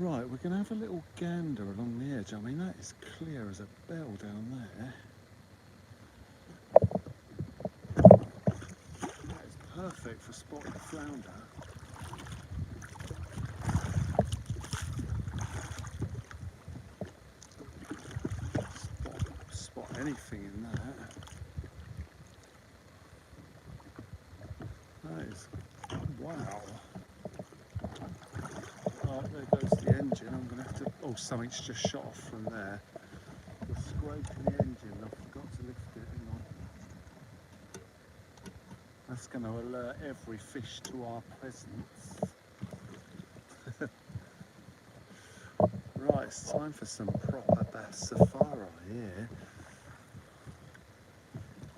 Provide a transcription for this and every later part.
Right, we're going to have a little gander along the edge. I mean, that is clear as a bell down there. That is perfect for spotting flounder. Spot anything in that. That is, wow. Right, there goes the engine. I'm going to have to, oh, something's just shot off from there. The scraping the engine, I forgot to lift it, hang on. That's going to alert every fish to our presence. Right, it's time for some proper bass safari here.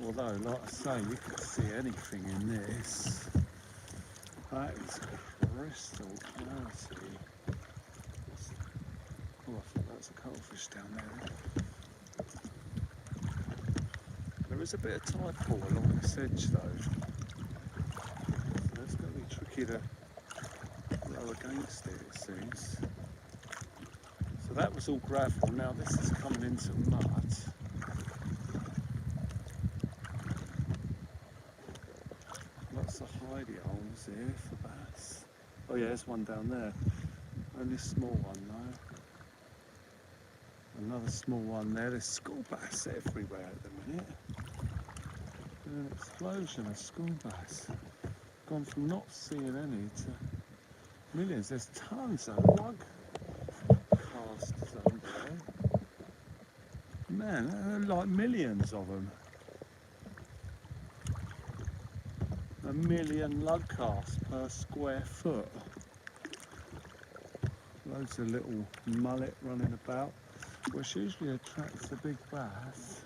Although, like I say, you can see anything in this. That is crystal clarity. Oh, I thought that was a cuttlefish down there. There is a bit of tide pull along this edge though. So it's going to be tricky to row against it, it seems. So that was all gravel, now this is coming into mud. Lots of hidey holes here for bass. Oh yeah, there's one down there. Only a small one though. Another small one there. There's school bass everywhere at the minute. An explosion of school bass. Gone from not seeing any to millions. There's tons of lug casters on there. Man, there are like millions of them. A million lug casts per square foot. Loads of little mullet running about, which usually attracts a big bass.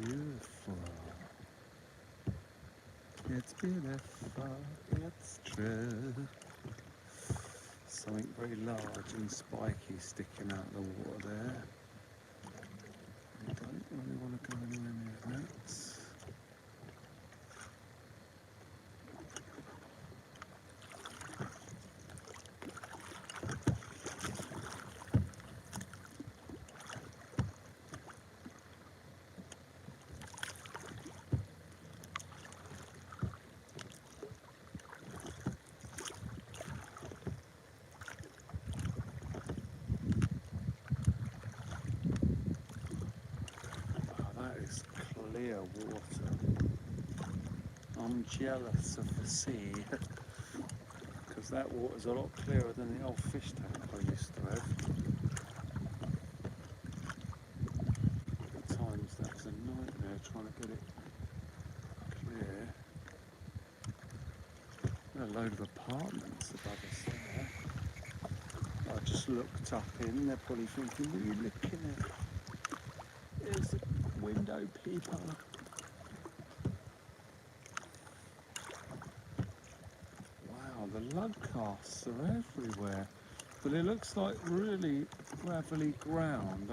Beautiful. It's beautiful, it's true. Something very large and spiky sticking out of the water there. I don't really want to go anywhere near that. Clear water. I'm jealous of the sea because that water's a lot clearer than the old fish tank I used to have. At times that was a nightmare trying to get it clear. There are a load of apartments above us there. I just looked up in, they're probably thinking, what are you looking at? There's a window peeper. Wow, the lug casts are everywhere. But it looks like really gravelly ground.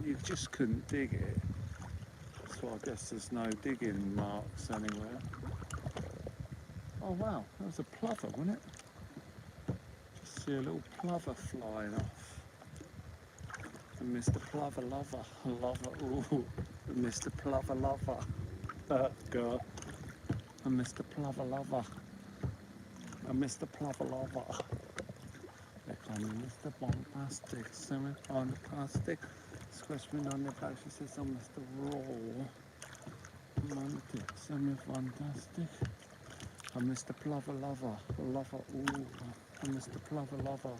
You just couldn't dig it. So I guess there's no digging marks anywhere. Oh wow, that was a plover, wasn't it? Just see a little plover flying off. And Mr. Plover Lover, ooh, Mr. Plover Lover, God, and Mr. Plover Lover, and Mr. Plover Lover. They call me Mr. Bombastic, semi-fantastic, squishing on the back, she says I'm Mr. Raw, romantic, semi-fantastic, and Mr. Plover Lover, ooh, and Mr. Plover Lover.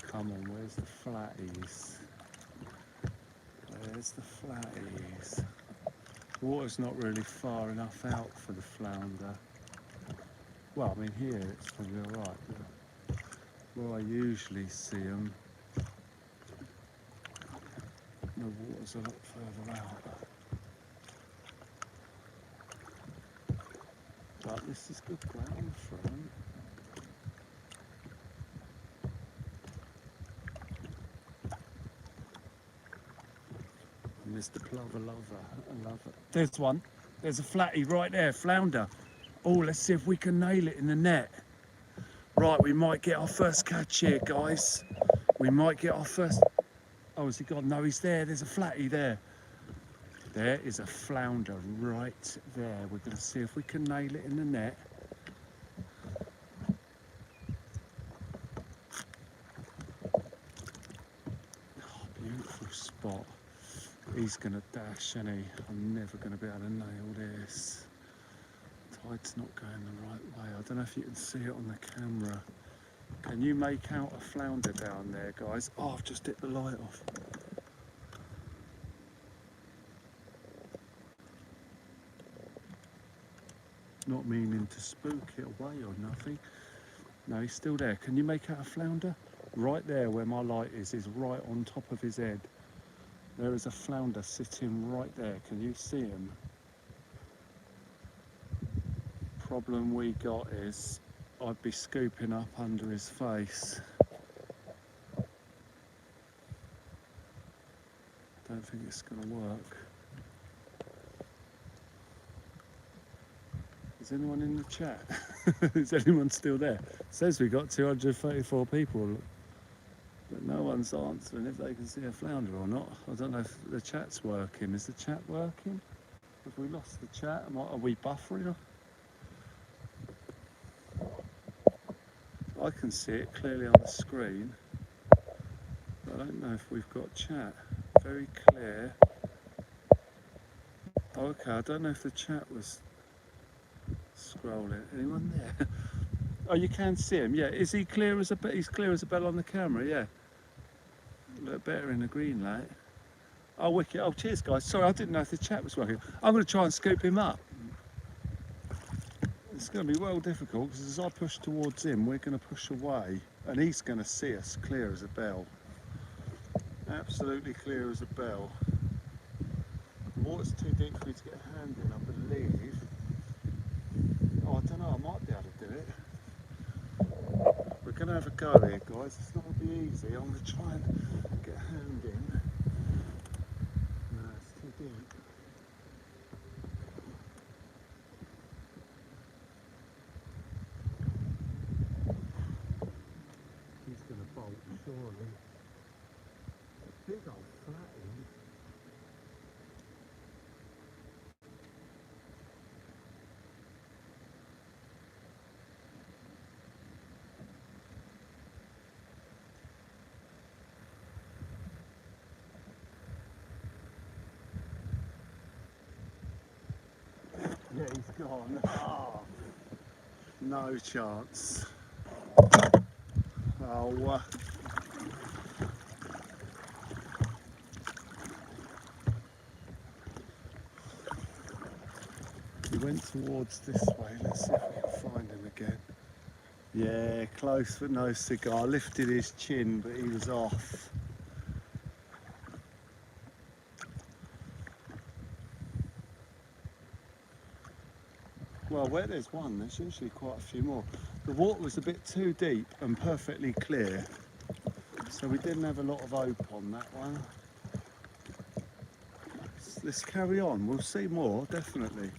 Come on, where's the flatties? Where's the flatties? Water's not really far enough out for the flounder. Well, I mean here it's probably alright, but where I usually see them, the water's a lot further out. but this is good ground for them. Mr. Plover lover, I love it. There's one. There's a flatty right there, flounder. Oh, let's see if we can nail it in the net. Right, we might get our first catch here, guys. We might get our first... Oh, has he gone? No, he's there. There's a flatty there. There is a flounder right there. We're going to see if we can nail it in the net. Oh, beautiful spot. He's going to dash, isn't he? I'm never going to be able to nail this. Tide's not going the right way. I don't know if you can see it on the camera. Can you make out a flounder down there, guys? Oh, I've just hit the light off. Not meaning to spook it away or nothing. No, he's still there. Can you make out a flounder? Right there where my light is right on top of his head. There is a flounder sitting right there. Can you see him? Problem we got is I'd be scooping up under his face. Don't think it's going to work. Is anyone in the chat? Is anyone still there? It says we got 234 people, but no one's answering if they can see a flounder or not. I don't know if the chat's working. Is the chat working? Have we lost the chat? Are we buffering? I can see it clearly on the screen, but I don't know if we've got chat. Very clear. Okay, I don't know if the chat was scrolling. Anyone there? Oh, you can see him. Yeah, is he clear as a bell? He's clear as a bell on the camera. Yeah, look better in the green light. Oh, wicked. Oh, cheers, guys. Sorry, I didn't know if the chat was working. I'm going to try and scoop him up. It's going to be well difficult because as I push towards him, we're going to push away, and he's going to see us clear as a bell. Absolutely clear as a bell. The water's too deep for me to get a hand in, I believe. Oh, I don't know, I might be able to do it. We're going to have a go here, guys. It's not going to be easy. I'm going to try and get a hand in. No, it's too deep. He's going to bolt, surely. Big old flatty. Yeah, he's gone. Oh, no chance. Oh, he went towards this way. Let's see if we can find him again. Yeah, close but no cigar. Lifted his chin, but he was off. Well, where there's one, there's usually quite a few more. The water was a bit too deep and perfectly clear, so we didn't have a lot of hope on that one. Let's carry on. We'll see more, definitely.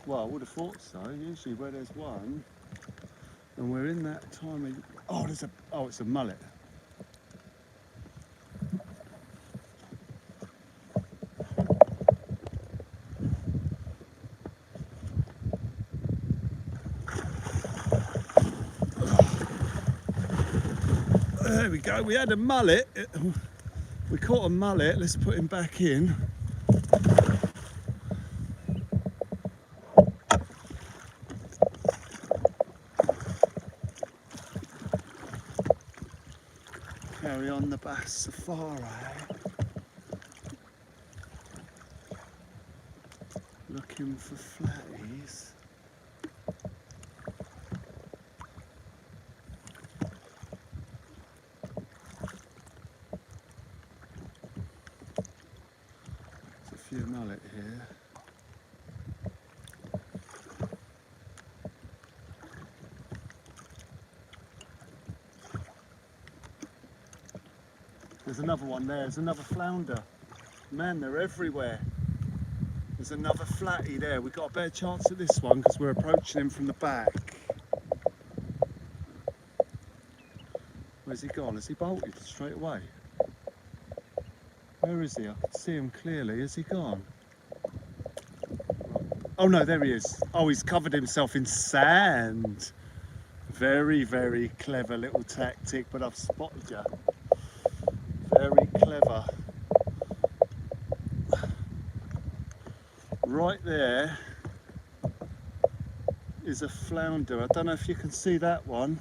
Well, I would have thought so. Usually where there's one, and we're in that time of... Oh, it's a mullet. There we go, we had a mullet. We caught a mullet, let's put him back in. Carry on the bass safari. Looking for flatties. There's a few mullet here. there's another one there. There's another flounder. Man, they're everywhere. There's another flatty there. We've got a better chance at this one because we're approaching him from the back. Where's he gone? Has he bolted straight away? Where is he? I can see him clearly. Has he gone? Oh no, there he is. Oh, he's covered himself in sand. Very, very clever little tactic, but I've spotted you. Very clever. Right there is a flounder. I don't know if you can see that one.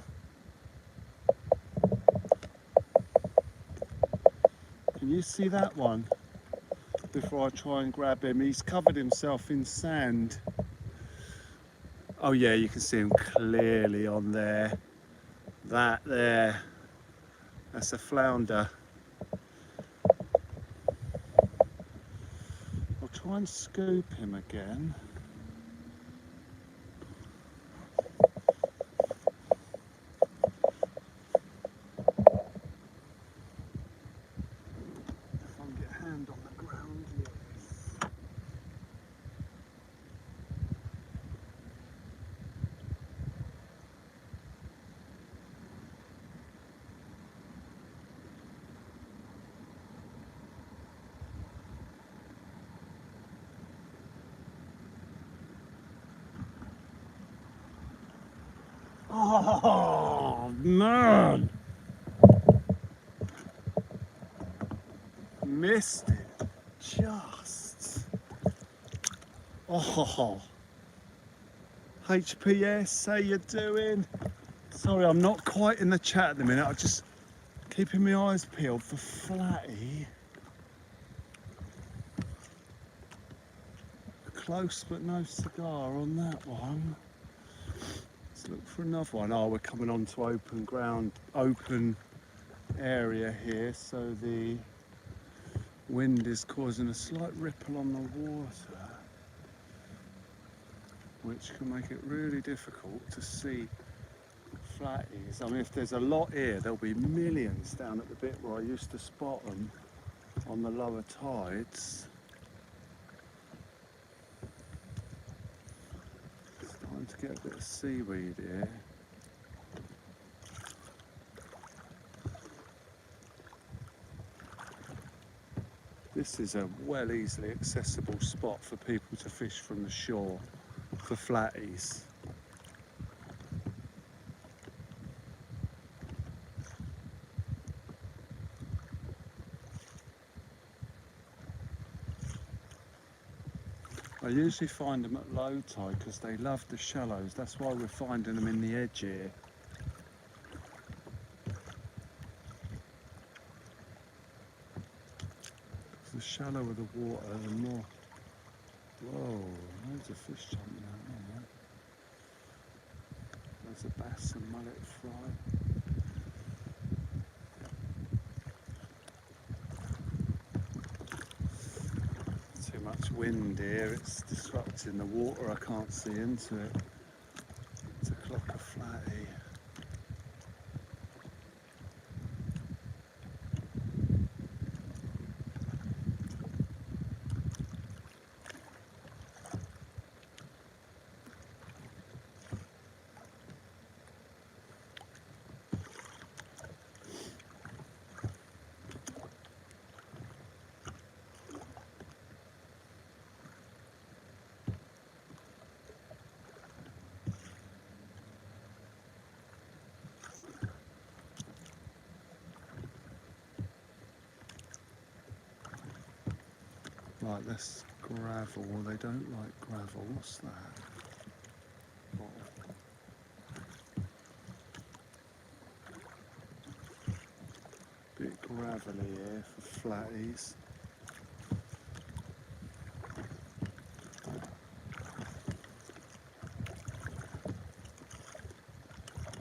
Can you see that one? Before I try and grab him, he's covered himself in sand. Oh yeah, you can see him clearly on there. That there, that's a flounder. I'll try and scoop him again. Oh man! Missed it. Just. Oh. HPS, how you doing? Sorry, I'm not quite in the chat at the minute. I'm just keeping my eyes peeled for flatty. Close but no cigar on that one. Let's look for another one. Oh, we're coming on to open ground, open area here, so the wind is causing a slight ripple on the water, which can make it really difficult to see flatties. I mean, if there's a lot here, there'll be millions down at the bit where I used to spot them on the lower tides. Starting to get a bit of seaweed here. This is a well easily accessible spot for people to fish from the shore for flatties. I usually find them at low tide because they love the shallows. That's why we're finding them in the edge here. The shallower the water, the more. Whoa, loads of fish jumping out there. There's a bass and mullet fry. Too much wind here, it's disrupting the water, I can't see into it. It's a clock of flatty. Right, that's gravel. They don't like gravel. What's that? Bit gravelly here for flatties.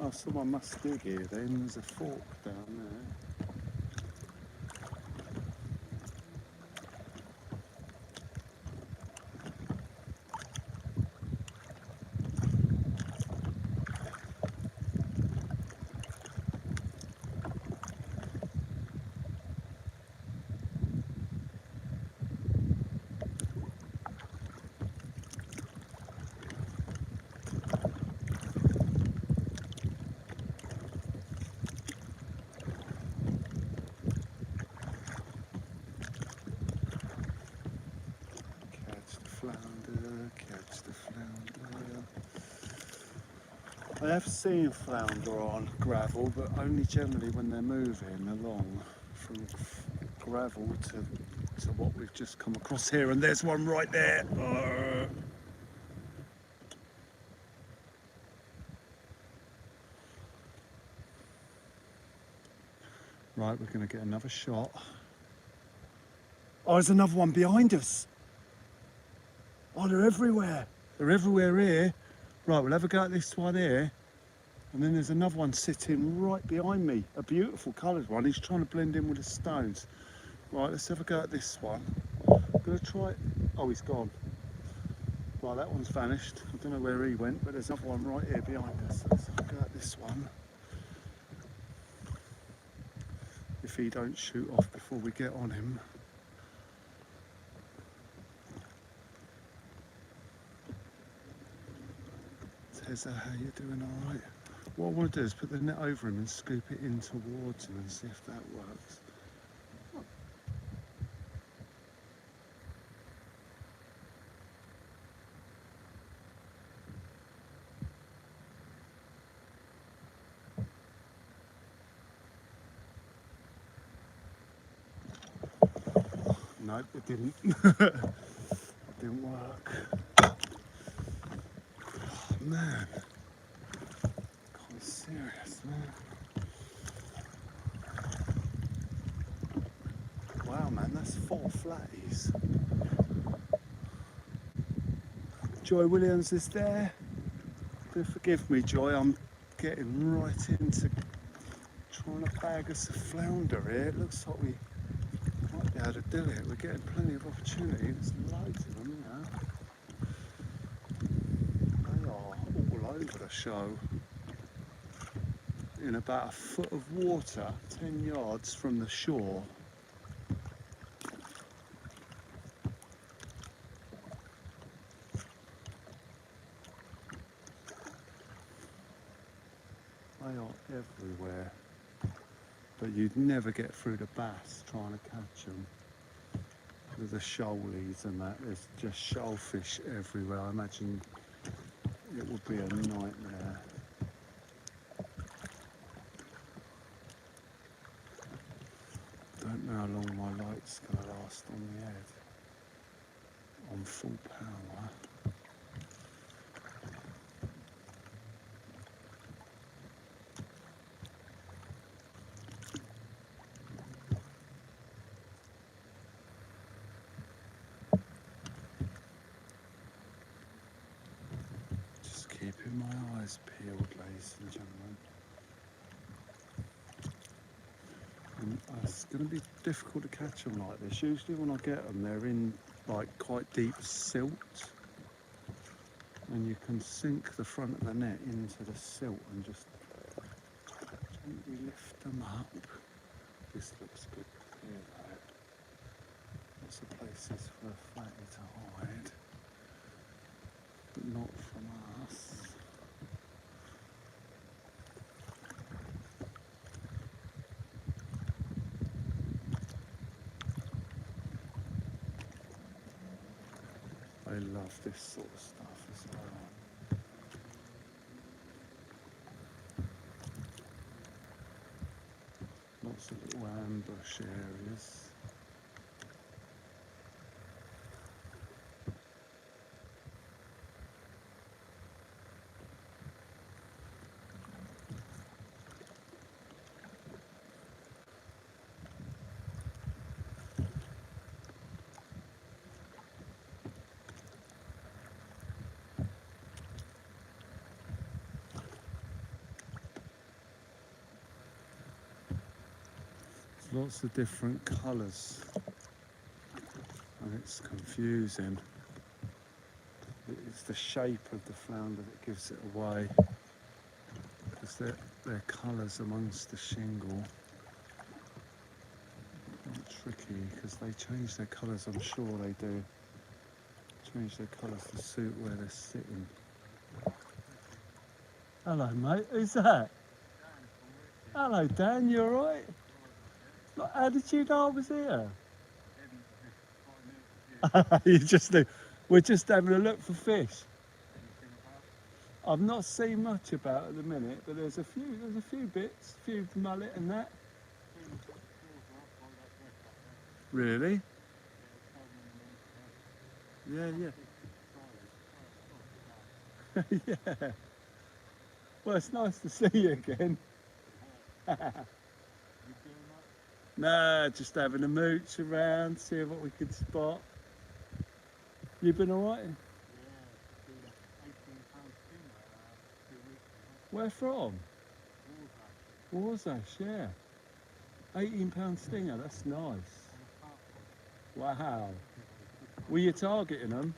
Oh, someone must dig here then. There's a fork down there. encourage the flounder. I have seen flounder on gravel, but only generally when they're moving along from gravel to what we've just come across here. And there's one right there. Right, we're going to get another shot. Oh, there's another one behind us. Oh, they're everywhere. They're everywhere here. Right, we'll have a go at this one here. And then there's another one sitting right behind me. A beautiful coloured one. He's trying to blend in with the stones. Right, let's have a go at this one. I'm going to try it. Oh, he's gone. Right, that one's vanished. I don't know where he went, but there's another one right here behind us. Let's have a go at this one. If he don't shoot off before we get on him. Tessa, how you doing? All right. What I want to do is put the net over him and scoop it in towards him and see if that works. No, it didn't. It didn't work. Oh, man. Quite serious, man. Wow, man, that's 4 flatties. Joy Williams is there. Do forgive me, Joy, I'm getting right into trying to bag us a flounder here. It looks like we might be able to do it. We're getting plenty of opportunity. There's loads of them, They are all over the show. In about a foot of water, 10 yards from the shore. They are everywhere. But you'd never get through the bass trying to catch them. With the shoalies and that, there's just shellfish everywhere. I imagine it would be a nightmare. Don't know how long my light's going to last on the head. On full power. Keeping my eyes peeled, ladies and gentlemen. And it's going to be difficult to catch them like this. Usually when I get them, they're in like quite deep silt. And you can sink the front of the net into the silt and just gently lift them up. This looks good here though. Lots of places for a flatty to hide. But not from us. I love this sort of stuff as well. Lots of little ambush areas. Lots of different colours and it's confusing. It's the shape of the flounder that gives it away because they're colours amongst the shingle. Not tricky because they change their colours, I'm sure they do. Change their colours to suit where they're sitting. Hello mate, who's that? Hello Dan, you alright? How did you know I was here? You just knew. We're just having a look for fish. I've not seen much about at the minute, but there's a few bits, a few mullet and that. Really? Yeah, yeah. Yeah. Well, it's nice to see you again. Nah, just having a mooch around, seeing what we could spot. You been alright? Where from? Warsash, yeah. £18 stinger, that's nice. Wow. Were you targeting them?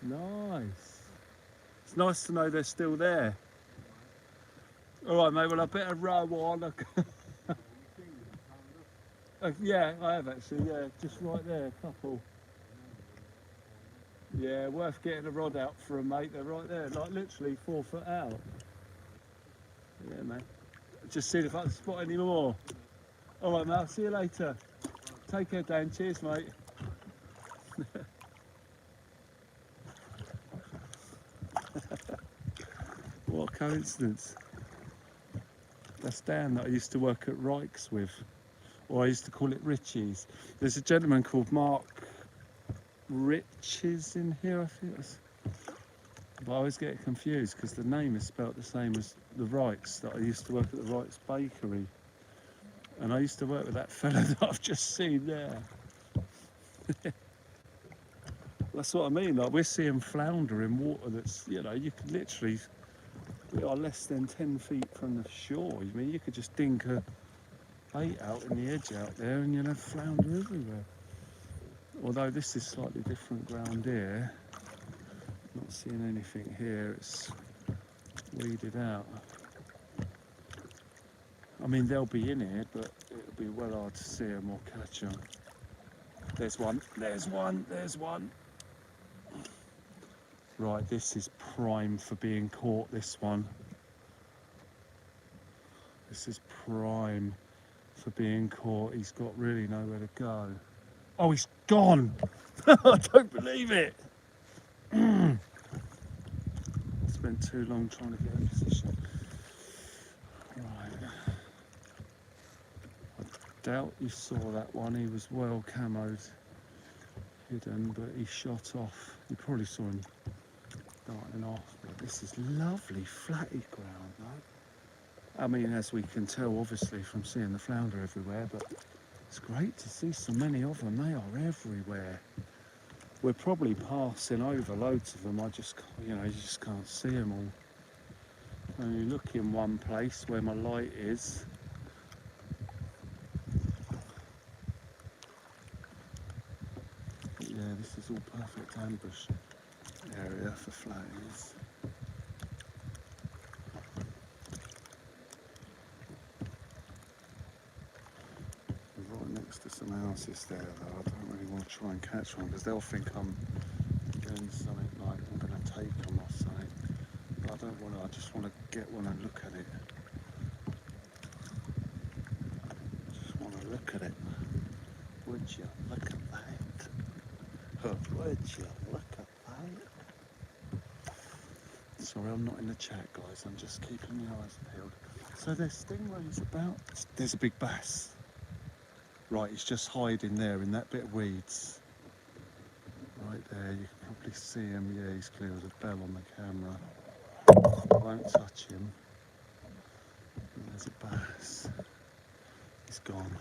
Nice. It's nice to know they're still there. All right, mate, well, I better row on. Yeah, I have actually, yeah, just right there, a couple. Yeah, worth getting a rod out for 'em, mate. They're right there, like literally 4 foot out. Yeah, mate. Just see if I can spot any more. All right, mate, I'll see you later. Take care, Dan. Cheers, mate. What a coincidence. That's Dan that I used to work at Rike's with, or I used to call it Richie's. There's a gentleman called Mark Riches in here, I think. But I always get confused because the name is spelt the same as the Wrights, that I used to work at the Wrights Bakery. And I used to work with that fella that I've just seen there. That's what I mean, like we're seeing flounder in water that's, you know, you could literally, we are less than 10 feet from the shore. I mean, you could just dink a bait out in the edge out there and you'll have flounder everywhere. Although this is slightly different ground here. Not seeing anything here, it's weeded out. I mean, they'll be in here, but it'll be well hard to see them or catch them. There's one, there's one, there's one. Right, this is prime for being caught, this one. This is prime for being caught. He's got really nowhere to go. Oh, he's gone! I don't believe it! I spent too long trying to get in position. Right. I doubt you saw that one. He was well camoed, hidden, but he shot off. You probably saw him darting off. But this is lovely flatty ground, though. I mean, as we can tell, obviously, from seeing the flounder everywhere, but it's great to see so many of them. They are everywhere. We're probably passing over loads of them. I just, you know, you just can't see them all. And you look in one place where my light is. Yeah, this is all perfect ambush area for flatties. We're right next to some houses there, though. I don't really want to try and catch one because they'll think I'm doing something like I'm going to take them or something. But I don't want to. I just want to get one and look at it. Just want to look at it. Would you look at that? Would you look at that? Sorry, I'm not in the chat, guys. I'm just keeping my eyes peeled. So there's stingrays about. There's a big bass. Right, he's just hiding there in that bit of weeds. Right there, you can probably see him. Yeah, he's clear as a bell on the camera. I won't touch him. And there's a bass. He's gone.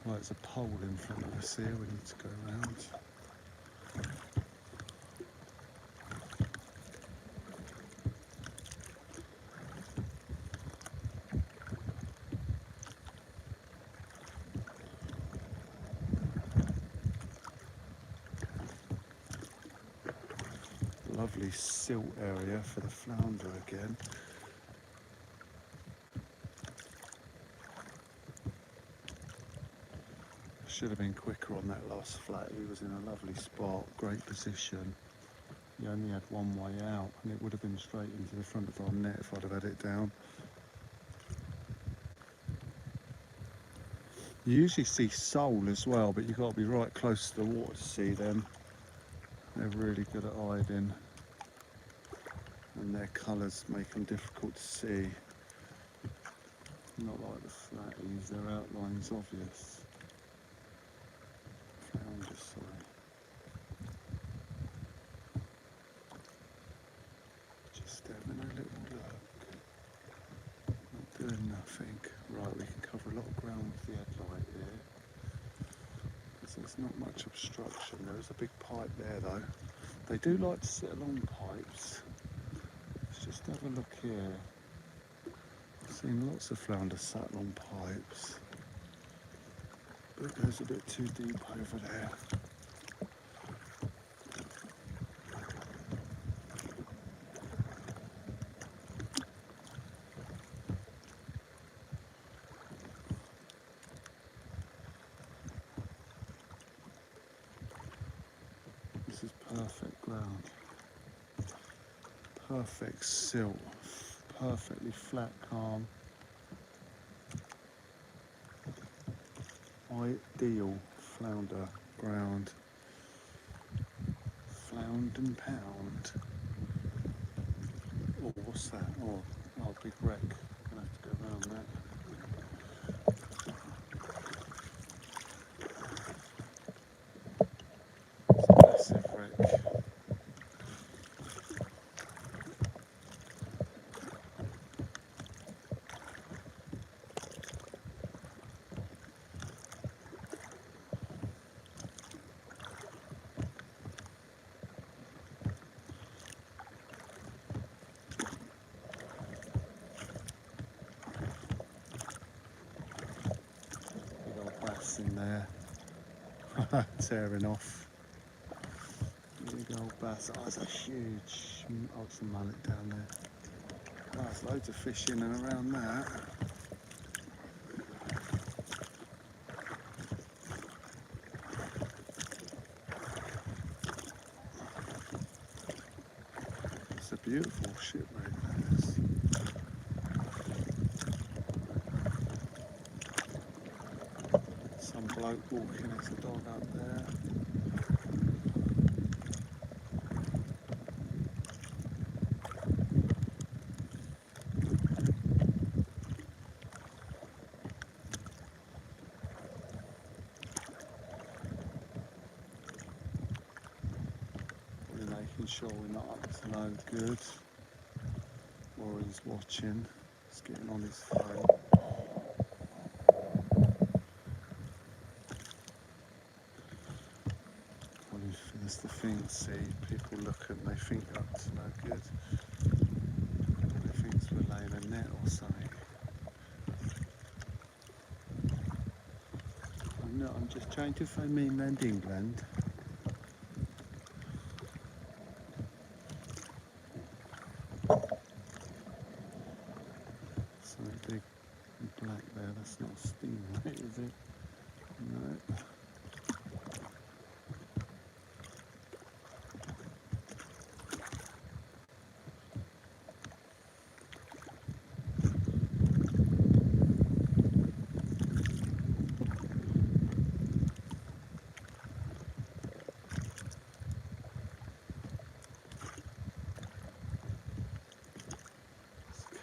Well, there's a pole in front of us here. We need to go around. Lovely silt area for the flounder again. Should have been quicker on that last flat. He was in a lovely spot, great position. He only had one way out and it would have been straight into the front of our net if I'd have had it down. You usually see sole as well, but you've got to be right close to the water to see them. They're really good at hiding, and their colours make them difficult to see. Not like the flatties, their outline's obvious. Flounder, sorry. Just having a little look. Not doing nothing. Right, we can cover a lot of ground with the headlight here. Because there's not much obstruction. There is a big pipe there though. They do like to sit along pipes. Let's just have a look here. I've seen lots of flounder sat along pipes. But it goes a bit too deep over there. This is perfect ground. Perfect silt. Perfectly flat, calm. Ideal flounder ground. Flound and pound. Oh, what's that? Oh, big wreck. Gonna have to go around that. It's a massive wreck. In there, tearing off. Big old bass. Oh, there's a huge, oh, it's a mullet down there. Oh, there's loads of fish in and around that. It's a beautiful shipwreck, that is. Some bloke walking, there's a dog up there. We're making sure we're not up to no good. Or he's watching, he's getting on his phone. That's the thing, see, people look at and they think up to no good. They think we're laying a net or something. I'm not, I'm just trying to find mainland England. Something big and black there, that's not a stingray, is it? No.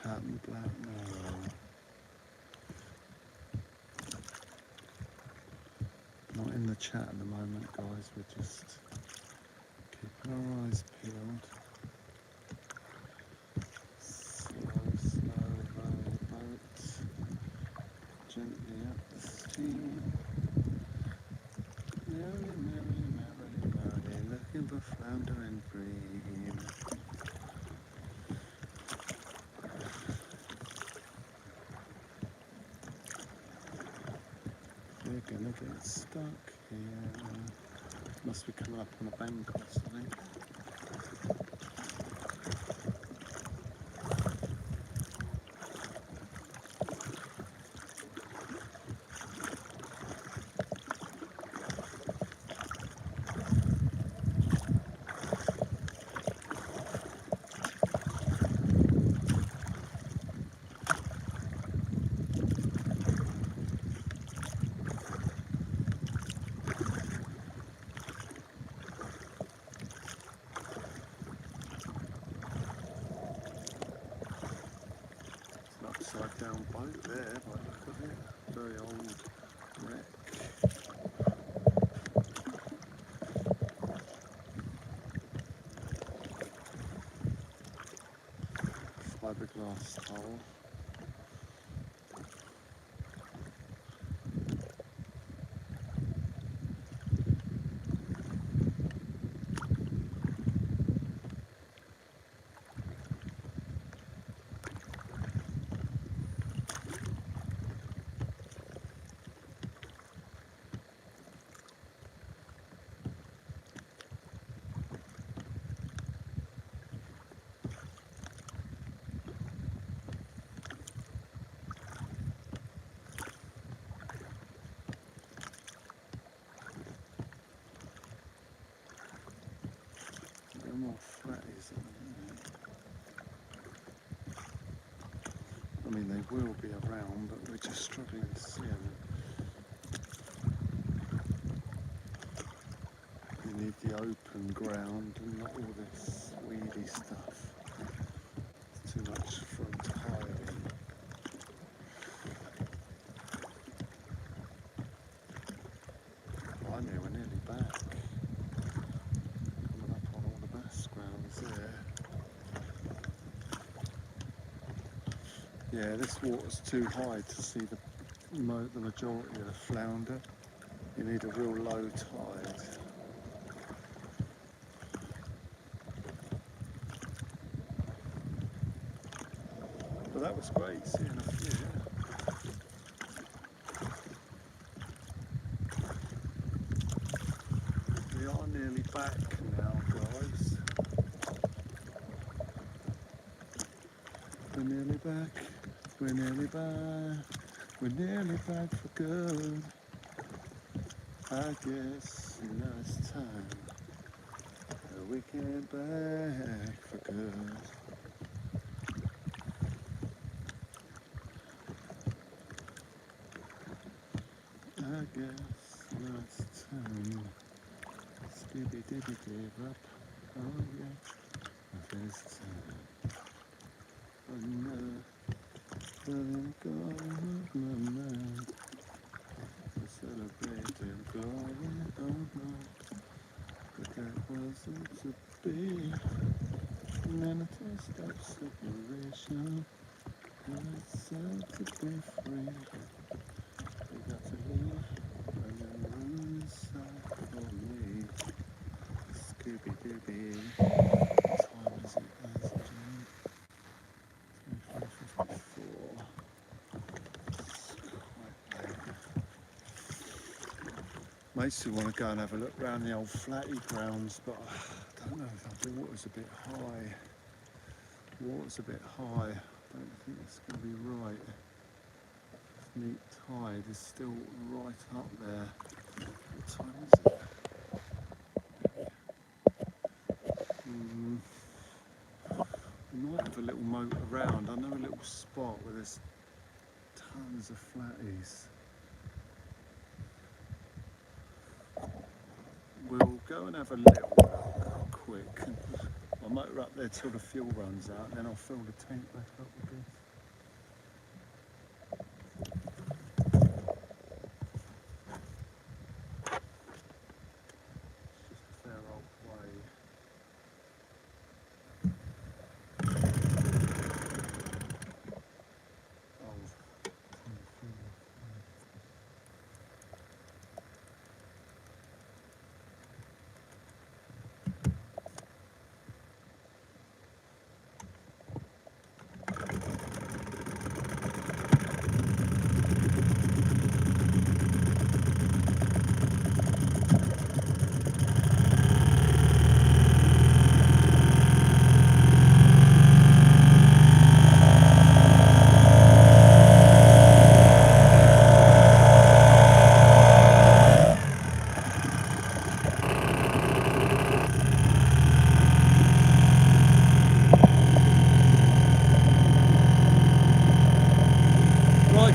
Cat and black marrow. Not in the chat at the moment, guys. We're just keeping our eyes peeled. Slow rowing boat. Gently up the stream. Merrily, merrily, merrily, merrily, looking for flounder and bream. We're gonna get stuck here. Must be coming up on a bank or something. boat there, but look at it, very old wreck. Fiberglass hull. More flatties on them. I mean, they will be around, but we're just struggling to see them. You need the open ground and not all this weedy stuff. It's too much for them to hide in. I knew we're nearly back. Coming up on all the bass grounds there. Yeah, this water's too high to see the majority of the flounder. You need a real low tide. But that was great seeing a few. We are nearly back now, guys. We're nearly back. We're nearly back. We're nearly back for good. I guess now it's time that we get back for good. I guess now it's time. Skibby dibby dib up. Oh yeah. I think it's time. Oh no. Letting go of my mind. Celebrating glory, oh no. But that wasn't to be. And then a taste of separation. And it's sad to be free. We got to leave. And then run inside for me. Scooby Dooby. What time is it, guys? Mostly want to go and have a look around the old flatty grounds, but I don't know if the water's a bit high. Water's a bit high. I don't think it's going to be right. Neat tide is still right up there. What time is it? We might have a little moat around. I know a little spot where there's tons of flatties. We'll go and have a little quick. I motor up there till the fuel runs out, and then I'll fill the tank back up with this.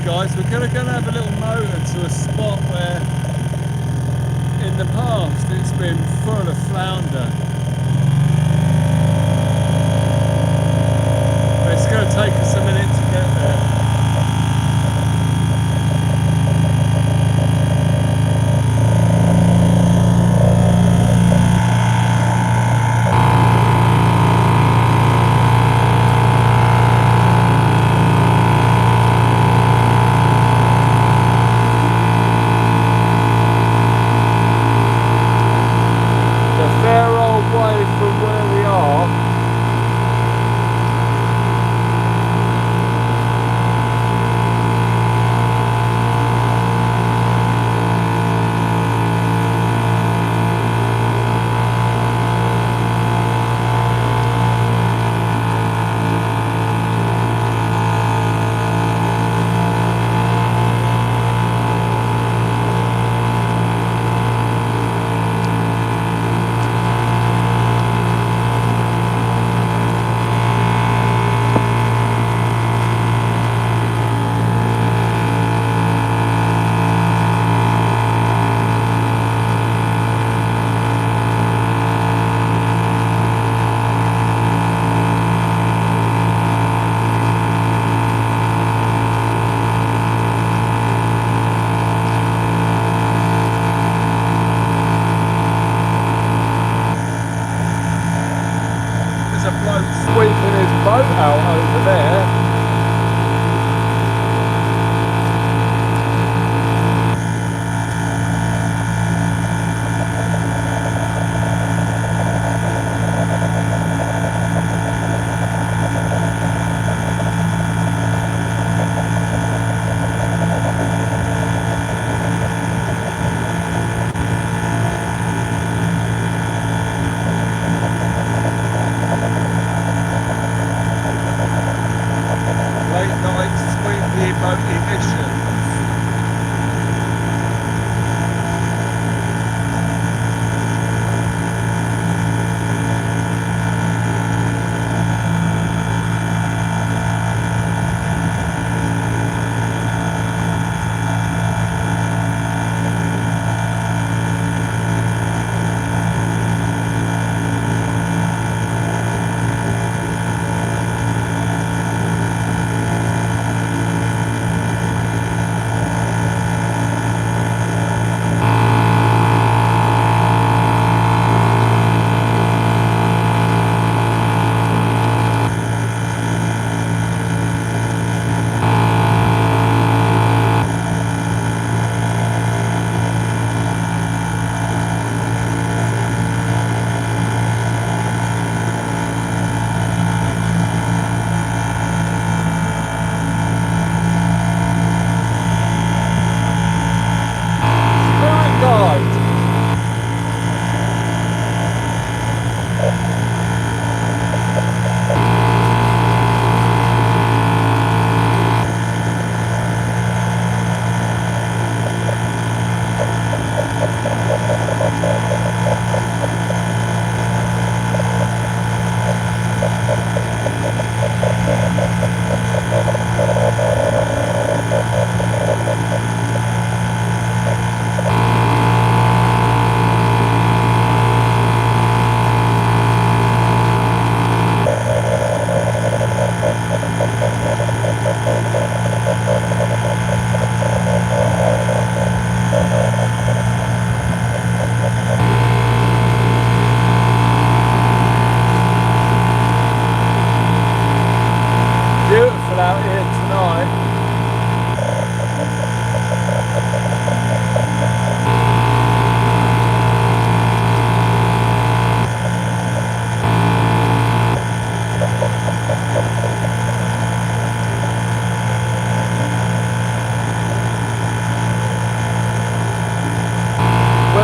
Guys, we're going to have a little motor to a spot where in the past it's been full of flounder. But it's going to take us a minute to get there.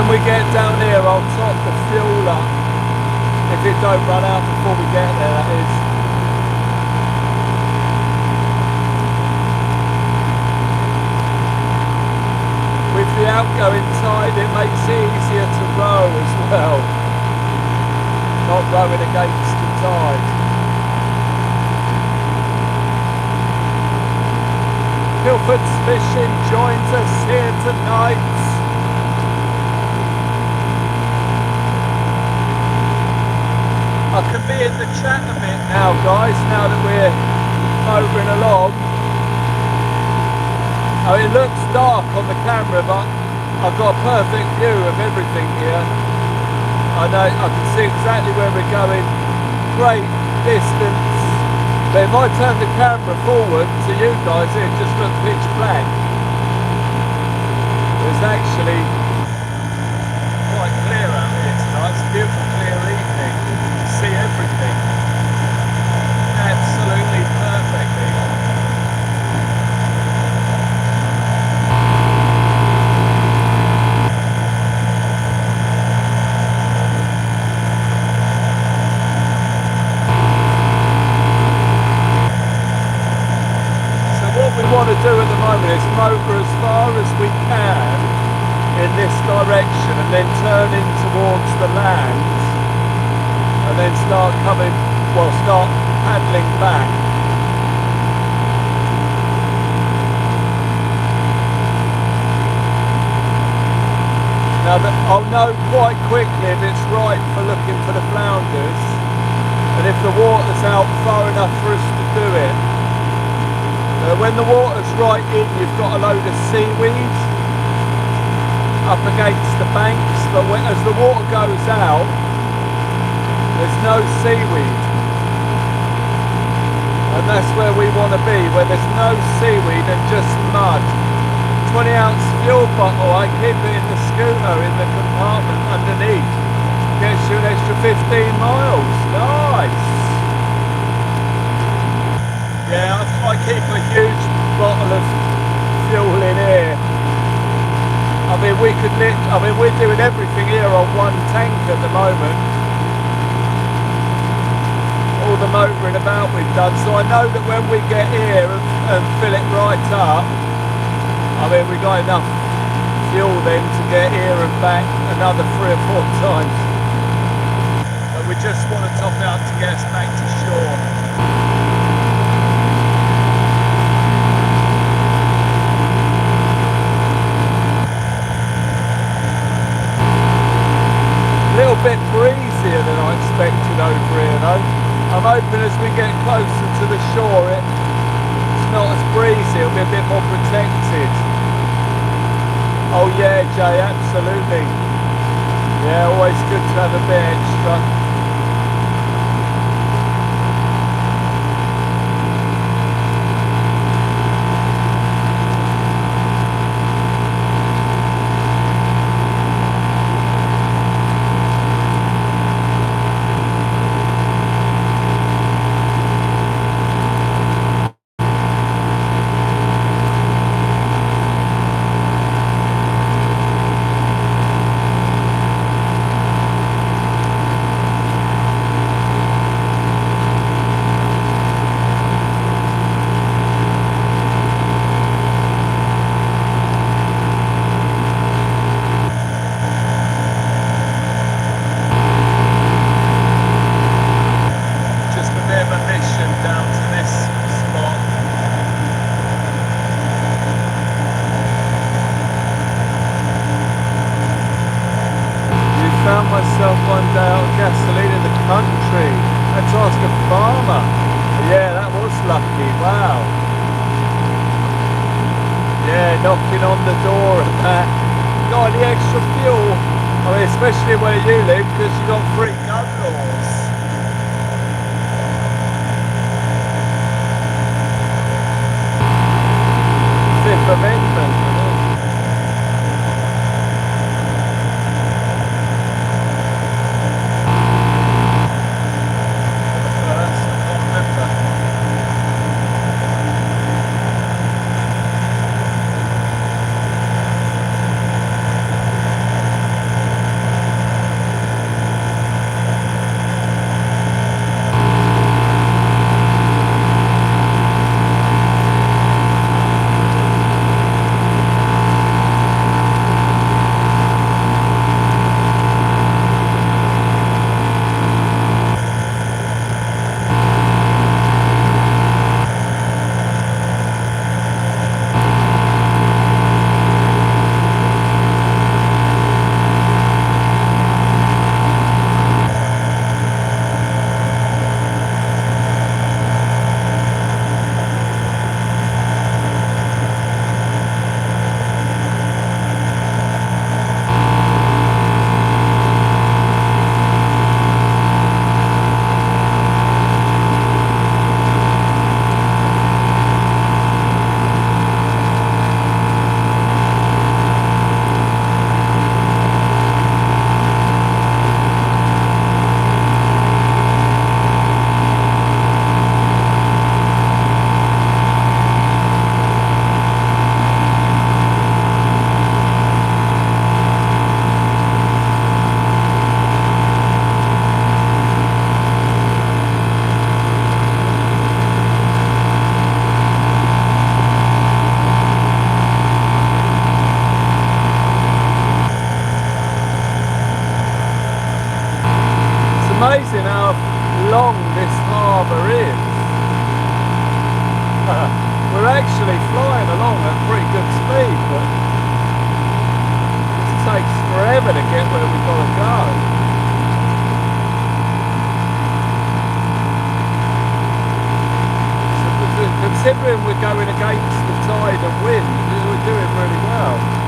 we get down here, I'll top the fuel up. If it don't run out before we get there, that is. With the outgoing tide, it makes it easier to row as well. Not rowing against the tide. Pilford's Fishing joins us here tonight. I can be in the chat a bit now, guys, now that we're motoring along. Oh, it looks dark on the camera, but I've got a perfect view of everything here. I know I can see exactly where we're going, great distance. But if I turn the camera forward to you guys, it just looks pitch black. It's actually quite clear out here tonight. It's a beautiful clear evening. You see everything absolutely perfectly. What we want to do at the moment is motor as far as we can in this direction and then turn in towards the land and then start paddling back. Now I'll know quite quickly if it's right for looking for the flounders and if the water's out far enough for us to do it. When the water's right in, you've got a load of seaweed up against the banks, but as the water goes out, there's no seaweed. And that's where we want to be, where there's no seaweed and just mud. 20-ounce fuel bottle, I keep it in the schooner, in the compartment underneath. Gets you an extra 15 miles. Nice! Yeah, I keep a huge bottle of fuel in here. I mean, we're doing everything here on one tank at the moment. All the motoring about we've done, so I know that when we get here and fill it right up, I mean, we got enough fuel then to get here and back another 3 or 4 times. But we just want to top it up to get us back to shore. A little bit breezier than I expected over here though. I'm hoping as we get closer to the shore it's not as breezy, it'll be a bit more protected. Oh yeah, Jay, absolutely. Yeah, always good to have a bit extra. One day out of gasoline in the country. I had to ask a farmer. Yeah, that was lucky. Wow. Yeah, knocking on the door and that. Got any extra fuel? I mean, especially where you live, because you've got free gun laws. Fifth Amendment. amazing how long this harbour is. We're actually flying along at pretty good speed, but it takes forever to get where we've got to go. So considering we're going against the tide and wind, we're doing really well.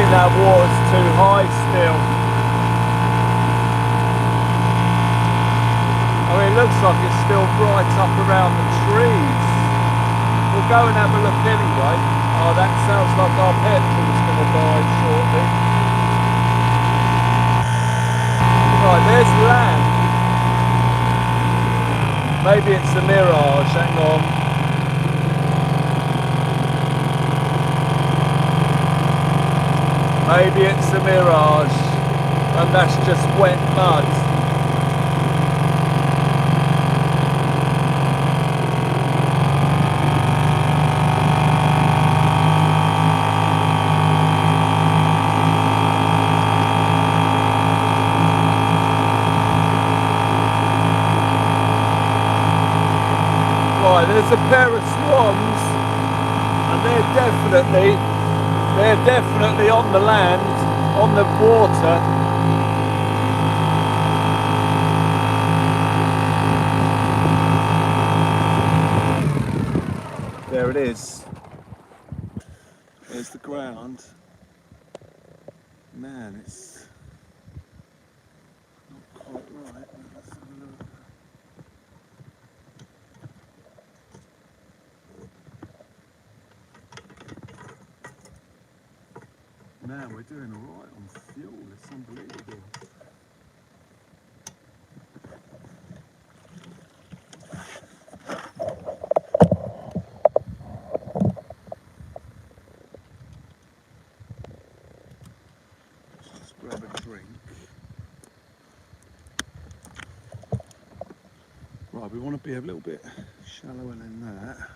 That water's too high still. I mean, it looks like it's still right up around the trees. We'll go and have a look anyway. Oh, that sounds like our petrol's going to die shortly. Right, there's land. Maybe it's a mirage, hang on. Maybe it's a mirage, and that's just wet mud. Right, there's a pair of swans, and they're definitely on the land, on the water. There it is. There's the ground. Man, it's not quite right. Let's have a look. Man, we're doing all right on fuel. It's unbelievable. Let's just grab a drink. Right, we want to be a little bit shallower than that.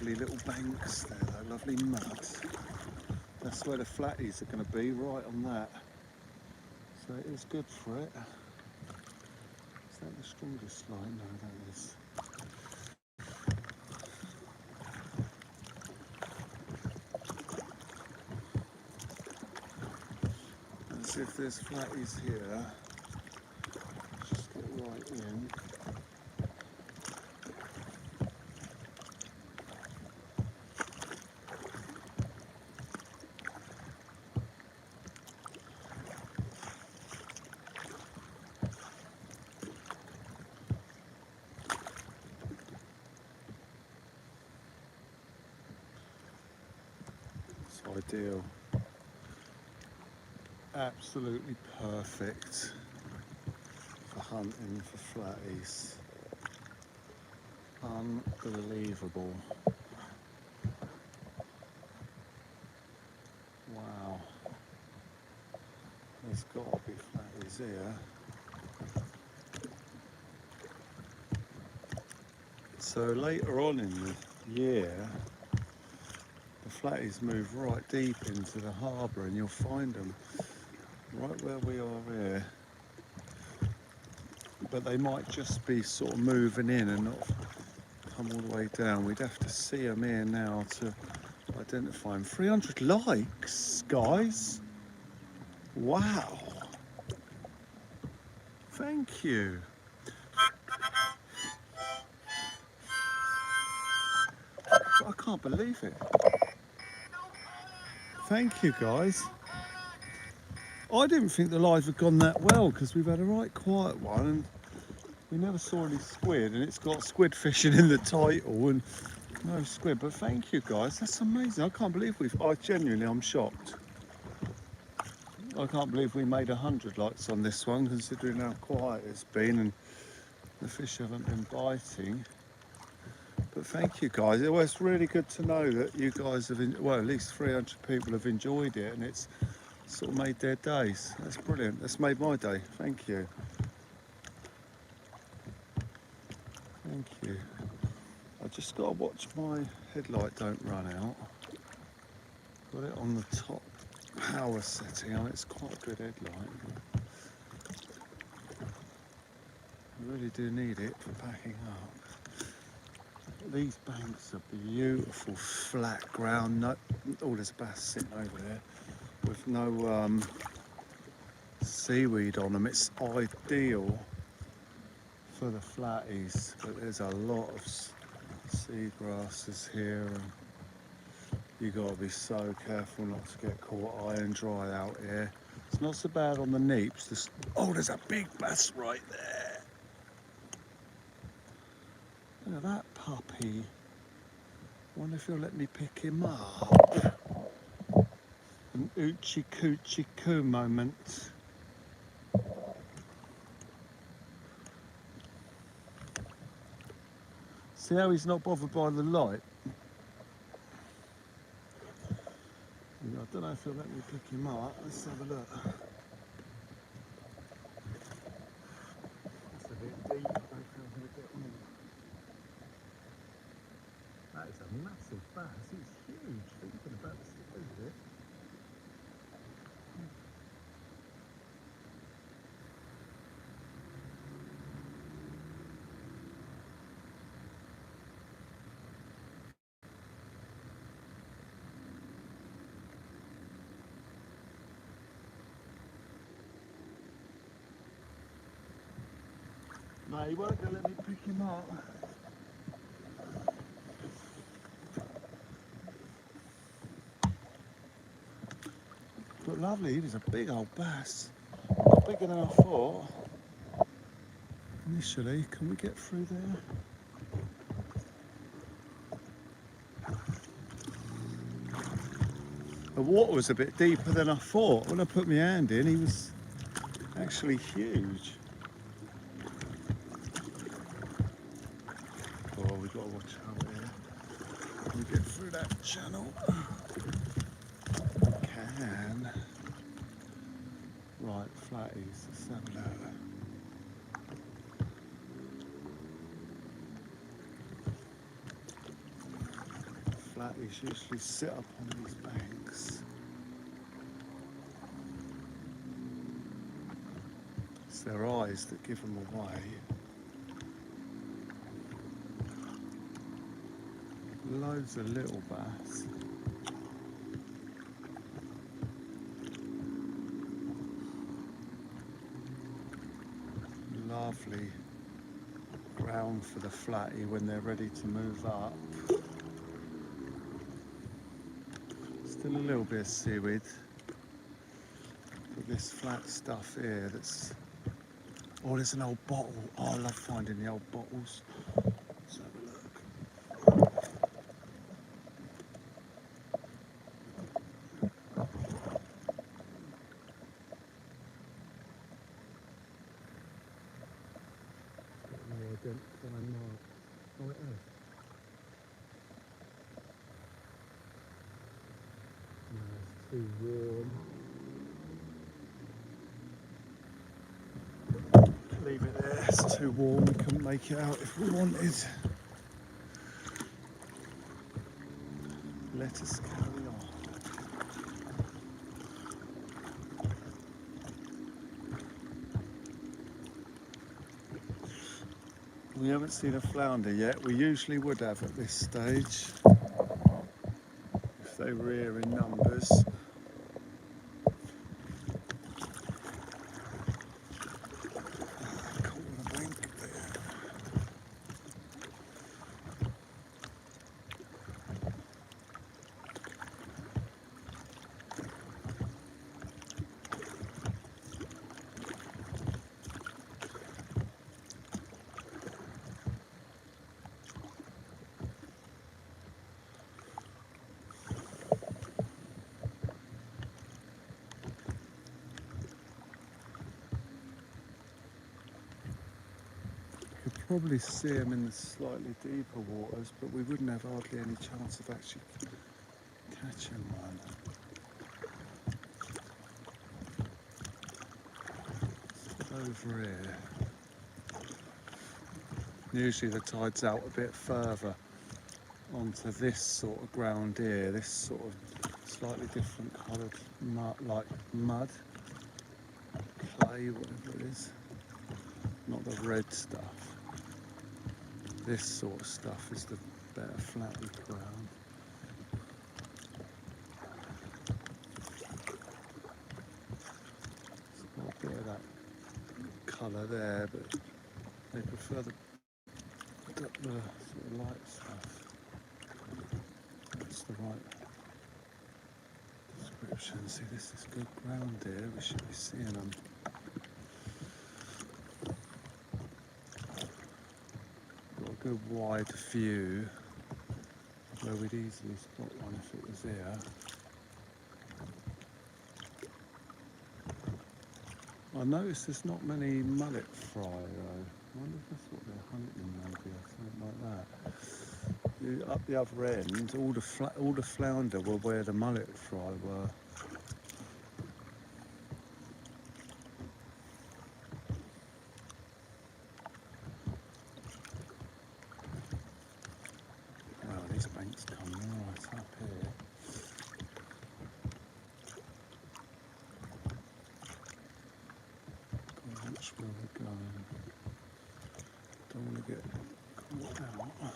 Little banks there though, lovely mud. That's where the flatties are going to be, right on that. So it is good for it. Is that the strongest line? No, that is. see if there's flatties here. Just get right in. It's ideal. Absolutely perfect for hunting for flatties. Unbelievable. Wow. There's got to be flatties here. So later on in the year, the flatties move right deep into the harbour and you'll find them right where we are here. But they might just be sort of moving in and not come all the way down. We'd have to see them here now to identify them. 300 likes, guys. Wow. Thank you. I can't believe it. Thank you, guys. I didn't think the live had gone that well because we've had a right quiet one and we never saw any squid, and it's got squid fishing in the title and no squid. But thank you, guys. That's amazing. I can't believe I'm shocked. I can't believe we made 100 likes on this one, considering how quiet it's been and the fish haven't been biting. But thank you, guys. It was really good to know that you guys have, well, at least 300 people have enjoyed it, and it's sort of made their days. That's brilliant. That's made my day. Thank you. Thank you. I just got to watch my headlight don't run out. Got it on the top power setting on. It's quite a good headlight. I really do need it for packing up. These banks are beautiful, flat ground. No, oh, there's a bass sitting over there with no seaweed on them. It's ideal for the flatties, but there's a lot of seagrasses here, and you got to be so careful not to get caught high and dry out here. It's not so bad on the neeps. Oh, there's a big bass right there. Look at that puppy. Wonder if he'll let me pick him up. An oochie coochie coo moment. See how he's not bothered by the light? I don't know if he'll let me pick him up. Let's have a look. That's a bit deep. I don't think I'm going to get one. That is a massive bass. It's huge. Thinking about the size of it. No, he won't let me pick him up. But lovely, he was a big old bass. Bigger than I thought. Initially, can we get through there? The water was a bit deeper than I thought. When I put my hand in, he was actually huge. Oh, we've got to watch out here. Can we get through that channel? We can. Right, flatties, let's have a look. Flatties usually sit up on these banks. It's their eyes that give them away. Loads of little bass. lovely ground for the flatty when they're ready to move up. Still a little bit of seaweed, but this flat stuff here that's... Oh, there's an old bottle. Oh, I love finding the old bottles. Let's have a look. Oh, it is. No, it's too warm. Leave it there, it's too warm, we couldn't make it out if we wanted. Let us carry on. We haven't seen a flounder yet. We usually would have at this stage, if they were here in numbers. Probably see them in the slightly deeper waters, but we wouldn't have hardly any chance of actually catching one. Over here. Usually the tide's out a bit further onto this sort of ground here, this sort of slightly different coloured mud, like mud, clay, whatever it is. Not the red stuff. This sort of stuff is the better flatty ground. It's got a bit of that colour there, but they prefer the sort of light stuff. That's the right description. See, this is good ground here, we should be seeing them. Good wide view where we'd easily spot one if it was here. I noticed there's not many mullet fry though. I wonder if that's what they're hunting maybe or something like that. Up the other end, all the flounder were where the mullet fry were. These banks come right up here. Watch where we're going. Don't want to get caught out.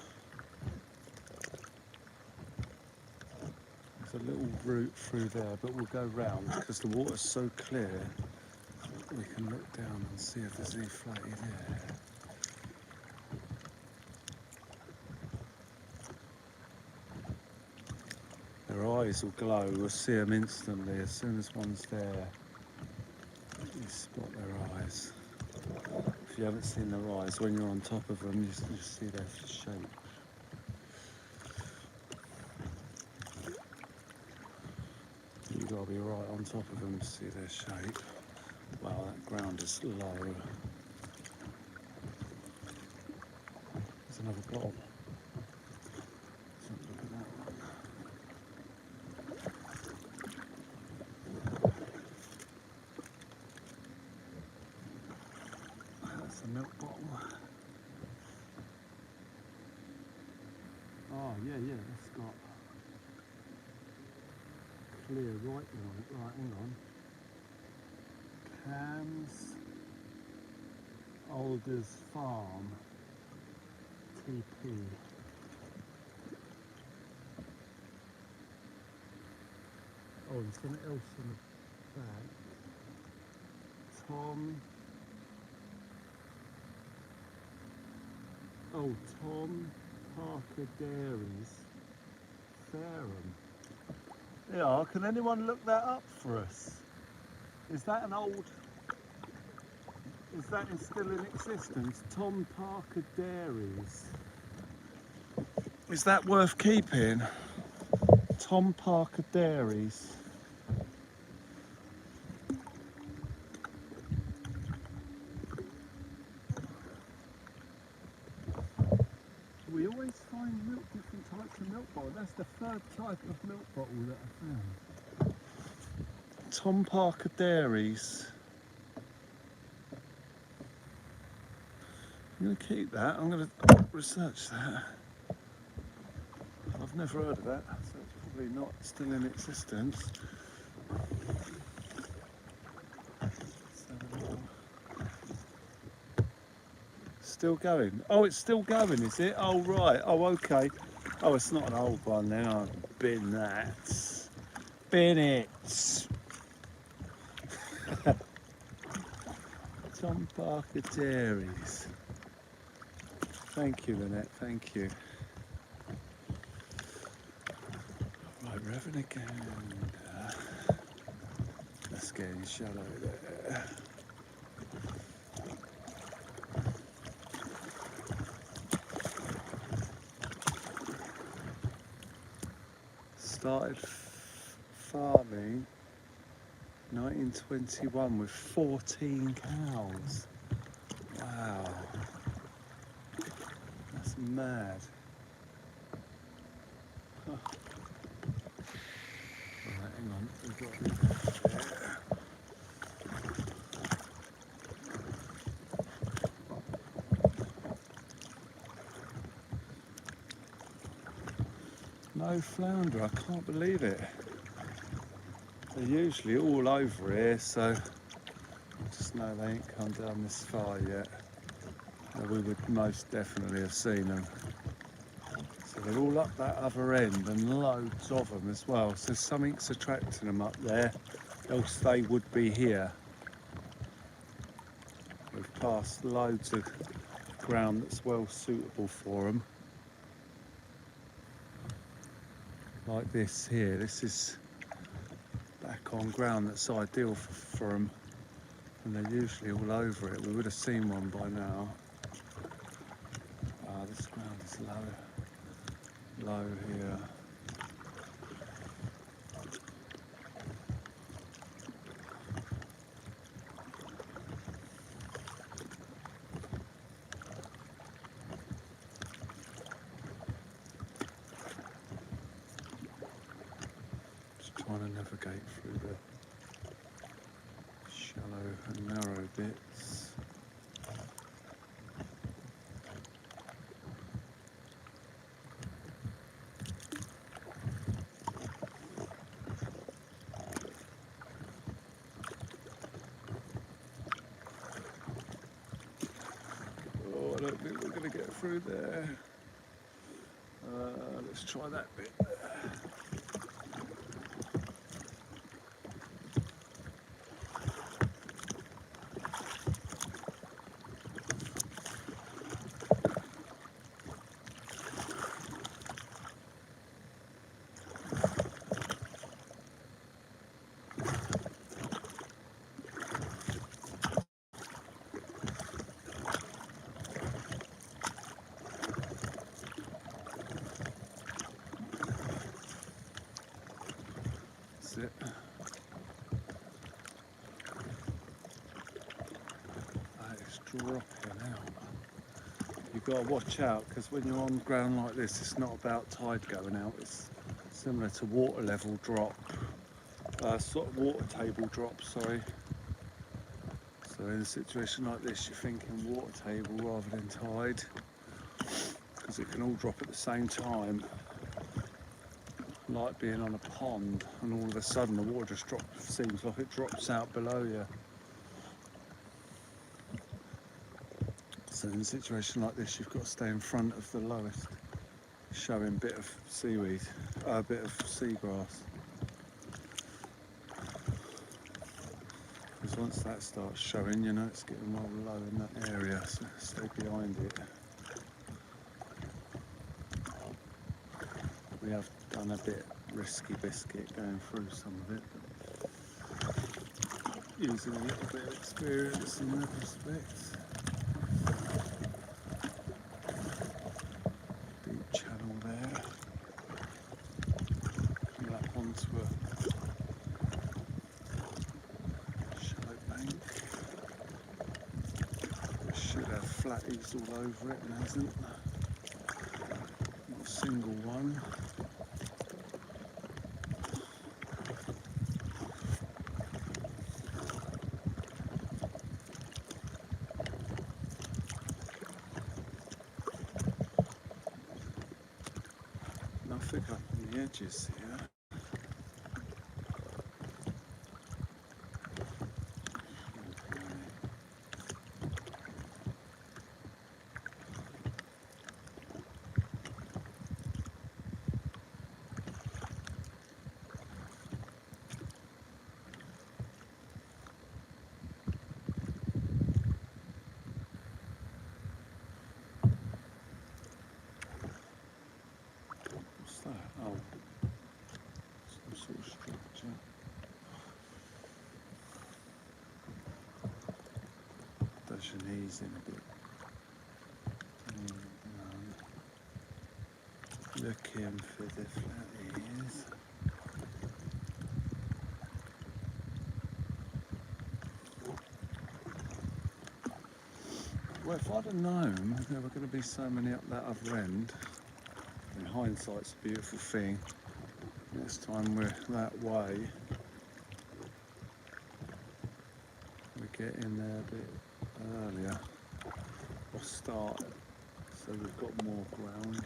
There's a little route through there, but we'll go round because the water's so clear. We can look down and see if there's any flatty there. Their eyes will glow, we'll see them instantly. As soon as one's there, you spot their eyes. If you haven't seen their eyes, when you're on top of them, you see their shape. You've got to be right on top of them to see their shape. Wow, that ground is low. There's another bottle. That's a milk bottle. Oh yeah, it's got clear writing on it. Right, hang on. Cams Alders Farm TP. Oh, there's something else in the back. Tom Oh, Tom Parker Dairies, Fareham. Yeah, can anyone look that up for us? Is that an old... Is that still in existence? Tom Parker Dairies. Is that worth keeping? Tom Parker Dairies. We always find milk, different types of milk bottle. That's the third type of milk bottle that I found. Tom Parker Dairies. I'm going to keep that. I'm going to research that. I've never heard of that, so it's probably not still in existence. Still going? Oh, it's still going, is it? Oh, right. Oh, okay. Oh, it's not an old one then. I've bin that. Bin it. Tom Parker Dairies. Thank you, Lynette. Thank you. Right, we're having a gander. Let's get in shallow there. Started farming 1921 with 14 cows. Wow, that's mad. Huh. Right, hang on, we've got there. No flounder, I can't believe it. They're usually all over here, so I just know they ain't come down this far yet. We would most definitely have seen them. So they're all up that other end and loads of them as well. So something's attracting them up there, else they would be here. We've passed loads of ground that's well suitable for them. Like this here, this is back on ground that's ideal for them. And they're usually all over it. We would have seen one by now. This ground is low here. Just trying to navigate through the shallow and narrow bits. Oh, I don't think we're going to get through there. Let's try that bit there. It. It's dropping out. You've got to watch out because when you're on ground like this, it's not about tide going out. It's similar to water level drop, sort of water table drop. Sorry. So in a situation like this, you're thinking water table rather than tide because it can all drop at the same time. Like being on a pond and all of a sudden the water just seems like it drops out below you. So in a situation like this, you've got to stay in front of the lowest showing bit of seaweed, a bit of seagrass. Because once that starts showing, you know it's getting well low in that area, so stay behind it. We have done a bit risky biscuit going through some of it, but using a little bit of experience in that respect. Deep channel there. Come up onto a shallow bank. It should have flatties all over it and hasn't. Not a single one. Nothing up on the edges here. What's that? Oh, some sort of structure. Does your knees in a bit. Looking for the flatties. Well, if I'd have known there were going to be so many up that other end, in hindsight's a beautiful thing. Next time we're that way, we get in there a bit earlier, or start, so we've got more ground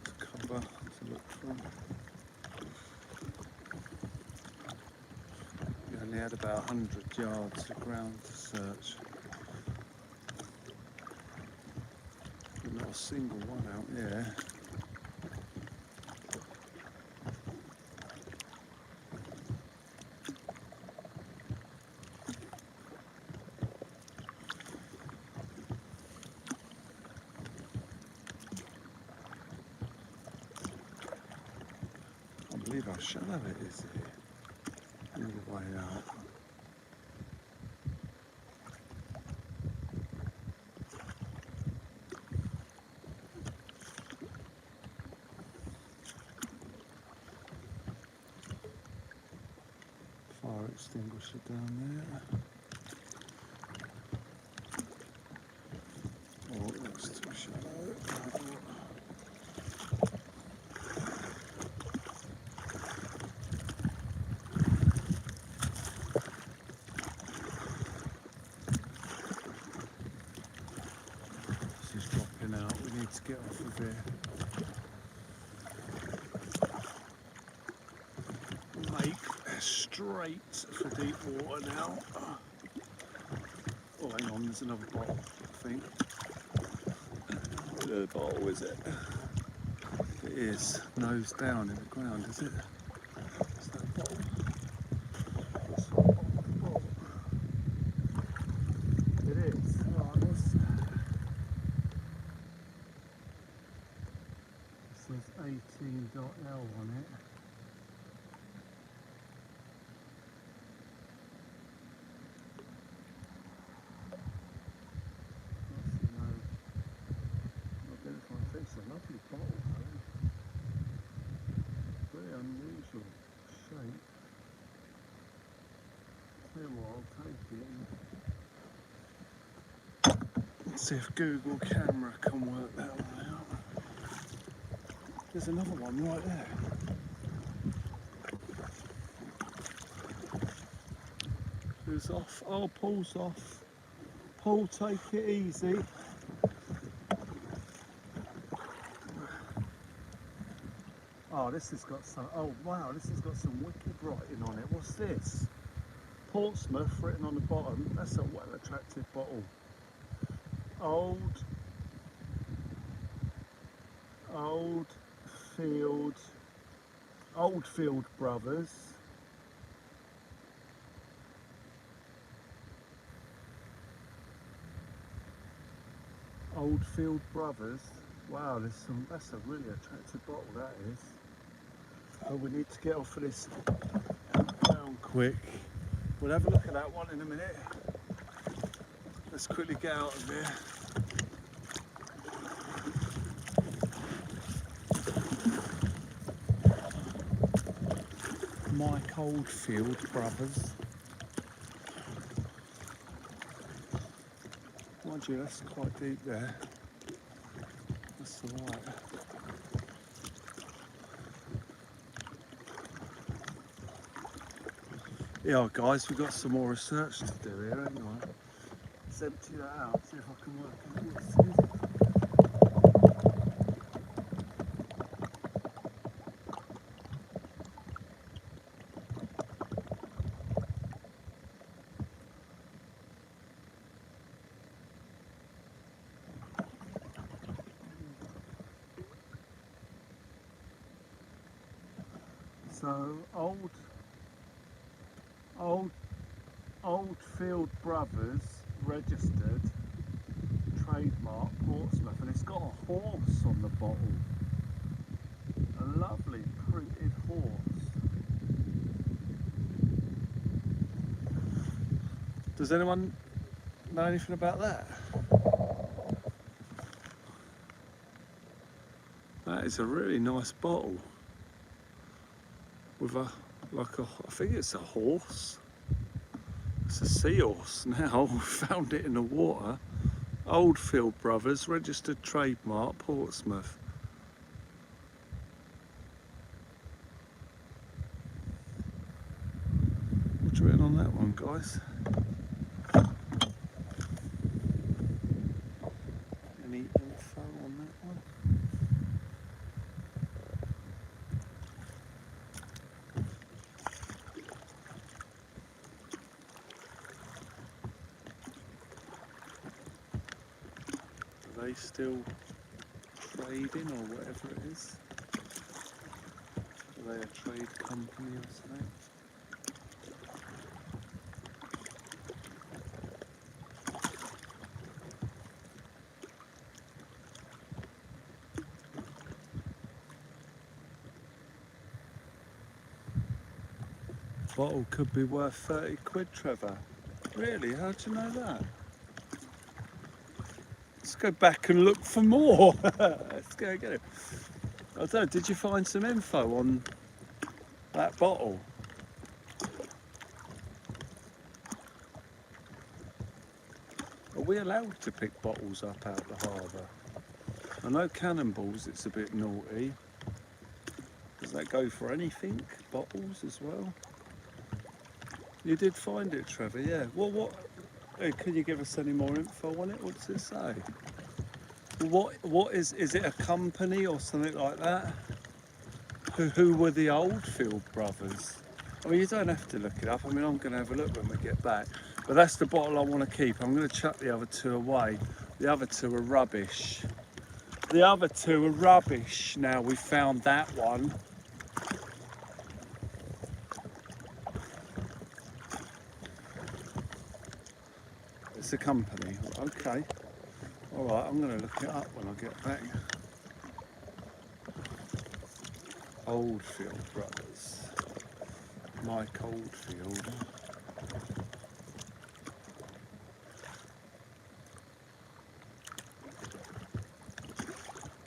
to cover, to look from. We only had about 100 yards of ground to search. But not a single one out there. I can't believe how shallow it is here. All the way out. Fire extinguisher down there. Oh, that's too shallow. This is dropping out. We need to get off of here. Make straight for deep water now. Oh, hang on, there's another bottle, I think. The bottle, is it? It is. Nose down in the ground, is it? Is that a bottle? It is. Right, this says 18.L on it. It's a lovely bottle though. Very unusual shape. Tell you what, I'll take it. Let's see if Google camera can work that one out. There's another one right there. Who's off? Oh, Paul's off. Paul, take it easy. Oh, this has got some, oh wow, this has got some wicked writing on it. What's this? Portsmouth written on the bottom. That's a well attractive bottle. Oldfield Brothers. Oldfield Brothers. Wow, that's a really attractive bottle, that is. Oh, we need to get off of this down quick. We'll have a look at that one in a minute. Let's quickly get out of here. Mike Oldfield brothers. Mind you, that's quite deep there. That's alright. Yeah, guys, we've got some more research to do here, haven't we? Let's empty that out, see if I can work out what this is. So, Oldfield Brothers registered trademark Portsmouth, and it's got a horse on the bottle, a lovely printed horse. Does anyone know anything about that? That is a really nice bottle with I think it's a horse. It's a seahorse now. We found it in the water. Oldfield Brothers, registered trademark, Portsmouth. What's written on that one, guys? Any info on that one? Are they still trading or whatever it is? Are they a trade company or something? Bottle could be worth 30 quid, Trevor. Really? How'd you know that? Let's go back and look for more. Let's go get it. I don't know, did you find some info on that bottle? Are we allowed to pick bottles up out the harbour? I know cannonballs, it's a bit naughty. Does that go for anything? Bottles as well? You did find it, Trevor, yeah. What can you give us any more info on it? What does it say? What is it a company or something like that? Who were the Oldfield brothers? I mean, you don't have to look it up. I mean, I'm going to have a look when we get back. But that's the bottle I want to keep. I'm going to chuck the other two away. The other two are rubbish. The other two are rubbish. Now we found that one. It's a company. Okay. All right, I'm going to look it up when I get back. Oldfield Brothers. Mike Oldfield.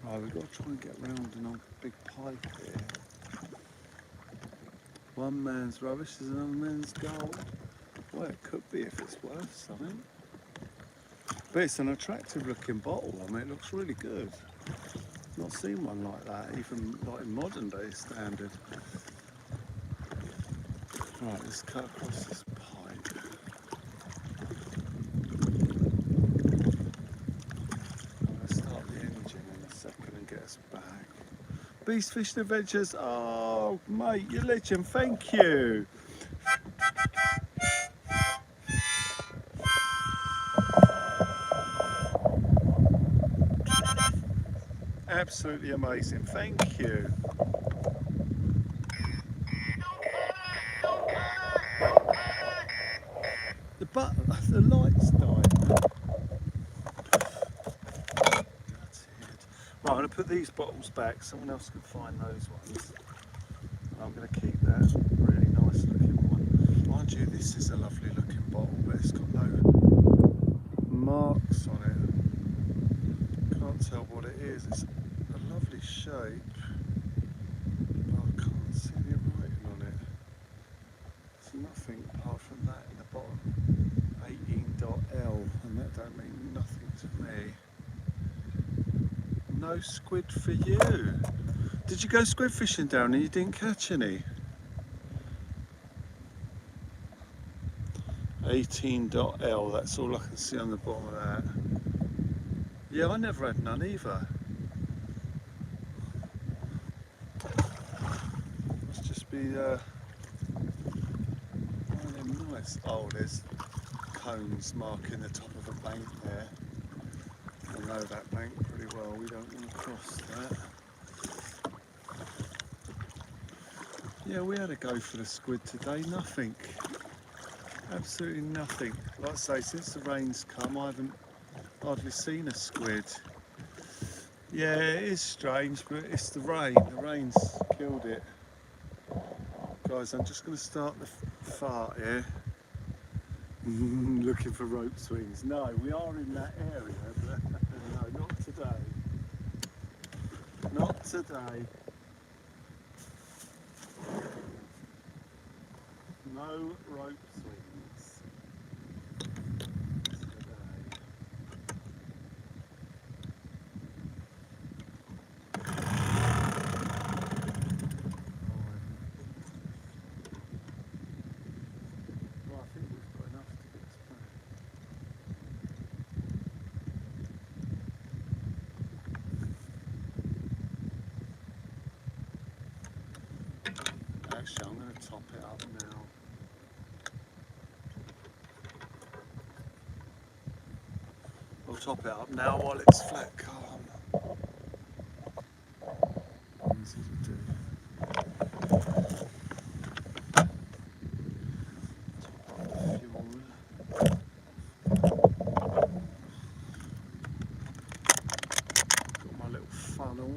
Right, we've got to try and get round an old big pipe here. One man's rubbish is another man's gold. Well, it could be if it's worth something. But it's an attractive looking bottle. I mean, it looks really good. Not seen one like that, even like in modern day standard. Right, let's cut across this pipe. I'm going to start the engine in a second and get us back. Beast Fishing Adventures, oh mate, you're a legend, thank you. Absolutely amazing, thank you. The lights died. Right, I'm going to put these bottles back. Someone else can find those ones. I'm going to keep that really nice looking one. Mind you, this is a lovely looking bottle, but it's got no marks on it. Can't tell what it is. It's a lovely shape, but I can't see the writing on it. There's nothing apart from that in the bottom. 18.L, and that don't mean nothing to me. No squid for you. Did you go squid fishing down and you didn't catch any? 18.L, that's all I can see on the bottom of that. Yeah, I never had none either. Must just be one of them nice. Oh, there's cones marking the top of a bank there. I know that bank pretty well, we don't want to cross that. Yeah, we had a go for the squid today, nothing. Absolutely nothing. Like I say, since the rain's come, I haven't hardly seen a squid. Yeah, it is strange, but it's the rain. The rain's killed it. Guys, I'm just going to start the fart here. Looking for rope swings. No, we are in that area, but no, not today. Not today. No rope swings today. Well, I think we've got enough to get us back. Actually, I'm going to top it up now. We'll top it up now while it's flat calm. Easy to do. Top up the fuel. Got my little funnel.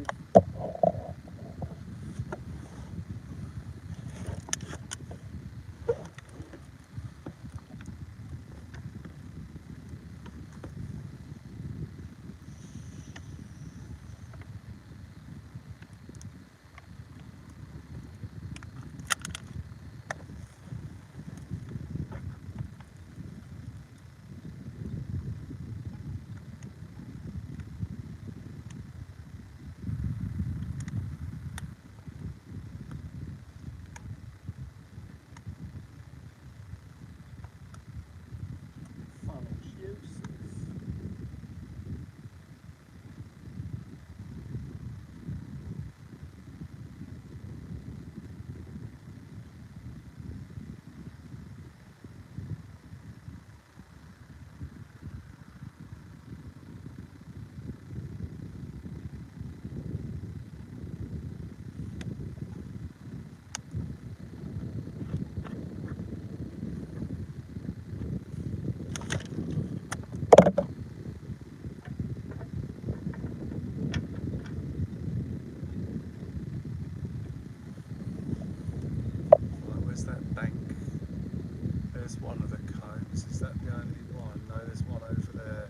One of the cones. Is that the only one? No, there's one over there.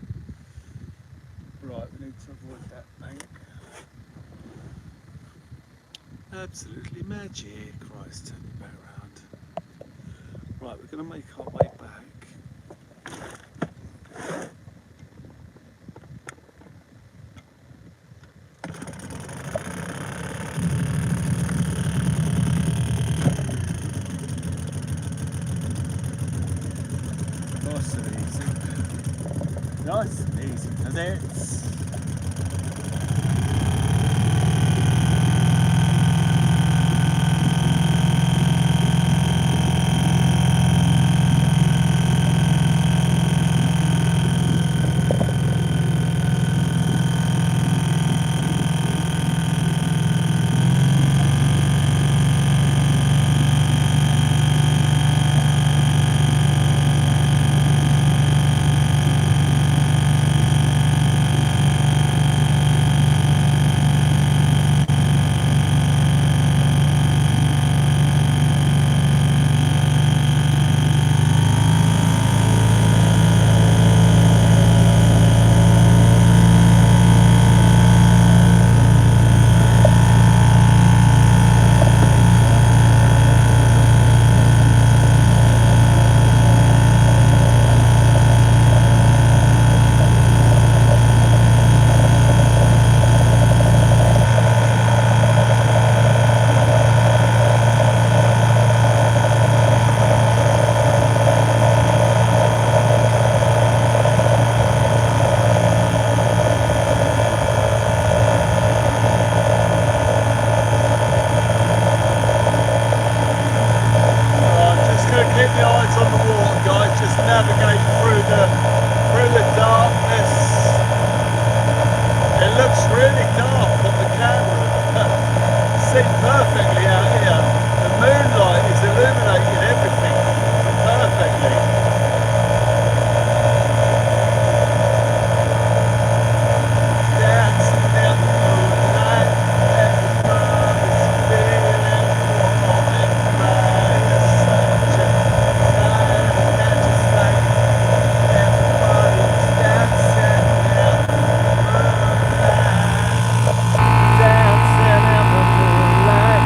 Right, we need to avoid that bank. Absolutely magic. Right, let's turn it back around. Right, we're going to make our way back. Nice and easy, because it's through the darkness. It looks really dark on the camera. See perfectly out here. The moonlight is illuminating everything perfectly. Dancing in the moonlight, everybody's feeling warm and bright. It's such a night, can't you say? Everybody's dancing in the moonlight, dancing in the moonlight.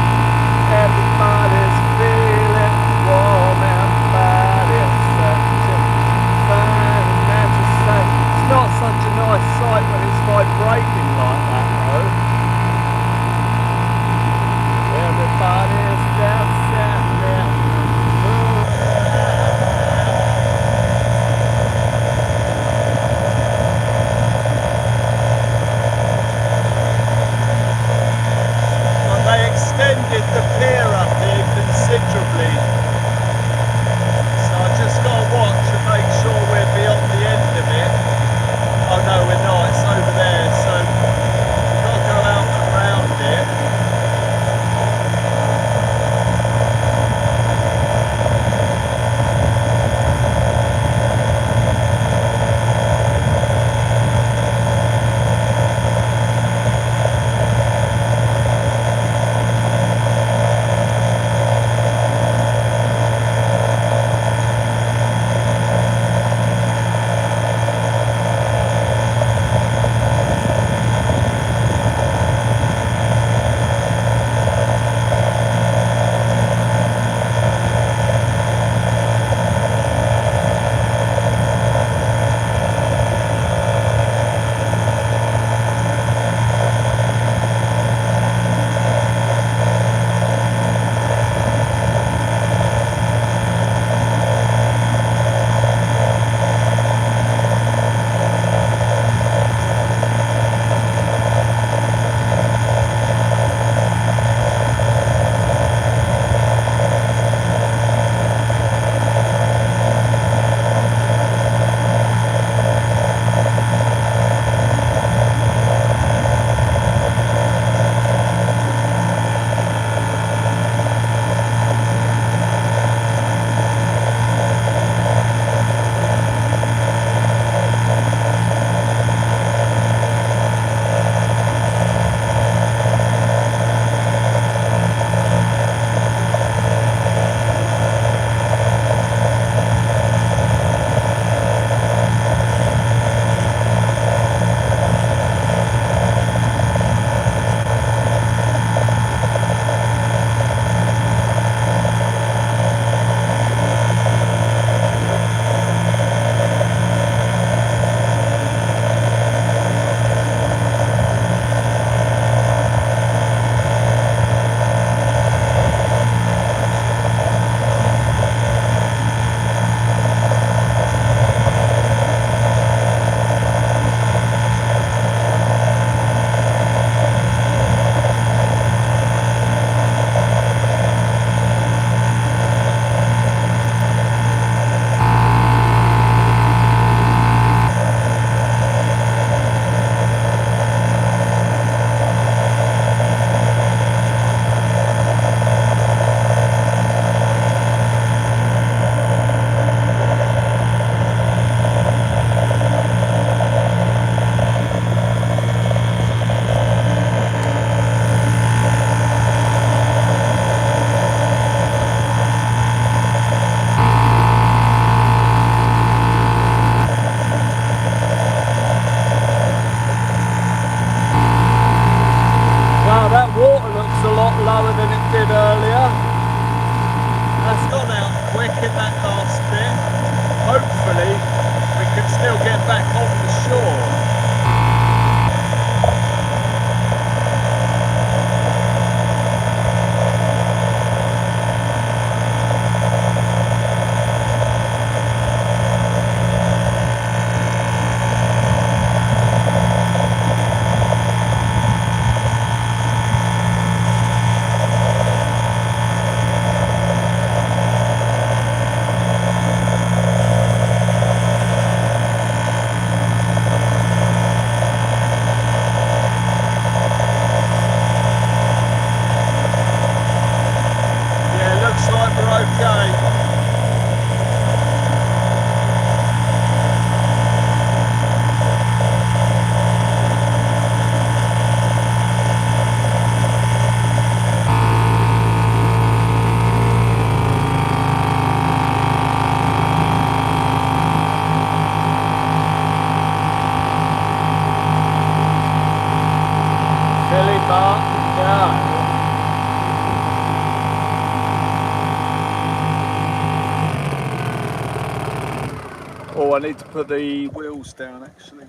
I need to put the wheels down actually.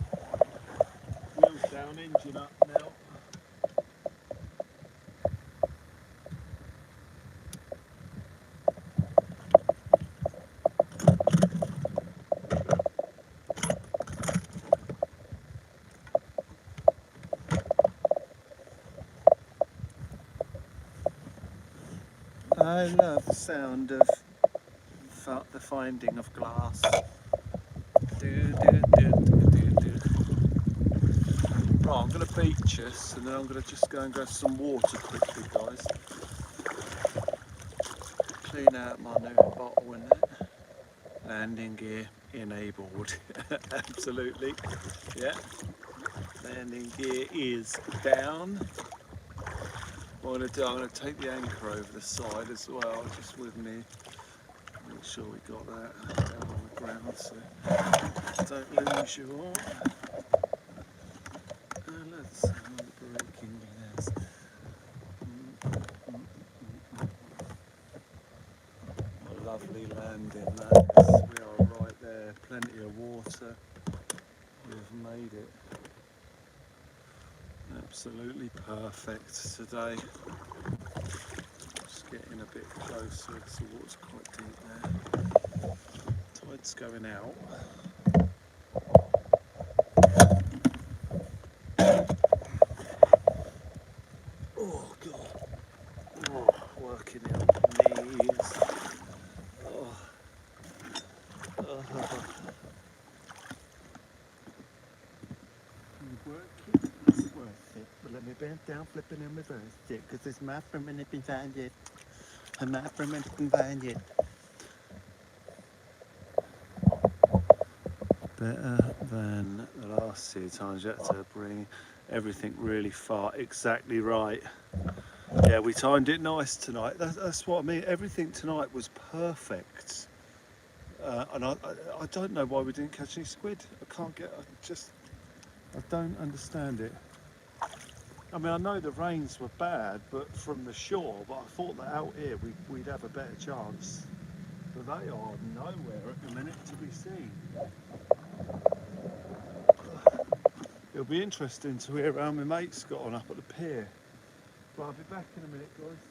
Wheels down, engine up now. I love the sound of the finding of glass. Do, do, do, do, do, do. Right, I'm going to beach us and then I'm going to just go and grab some water quickly, guys. Clean out my new bottle in there. Landing gear enabled. Absolutely. Yeah. Landing gear is down. What I'm going to do, I'm going to take the anchor over the side as well, just with me. Make sure we got that down on the ground so don't lose you all. Let's have the braking glass. What a lovely landing that is. We are right there, plenty of water. We've made it. Absolutely perfect today. Just getting a bit closer because the water's quite deep there. Tide's going out. Oh God. Oh, working out knees. Oh. Oh. Working is worth it. But let me bend down, flipping and reverse it, because it's my permanent behind it. And my permanent behind it. Better than the last 2 times. You had to bring everything really far exactly right. Yeah, we timed it nice tonight. That's what I mean. Everything tonight was perfect. And I don't know why we didn't catch any squid. I don't understand it. I mean, I know the rains were bad, but from the shore, but I thought that out here we'd have a better chance. But they are nowhere at the minute to be seen. It'll be interesting to hear how my mate's got on up at the pier. But I'll be back in a minute, guys.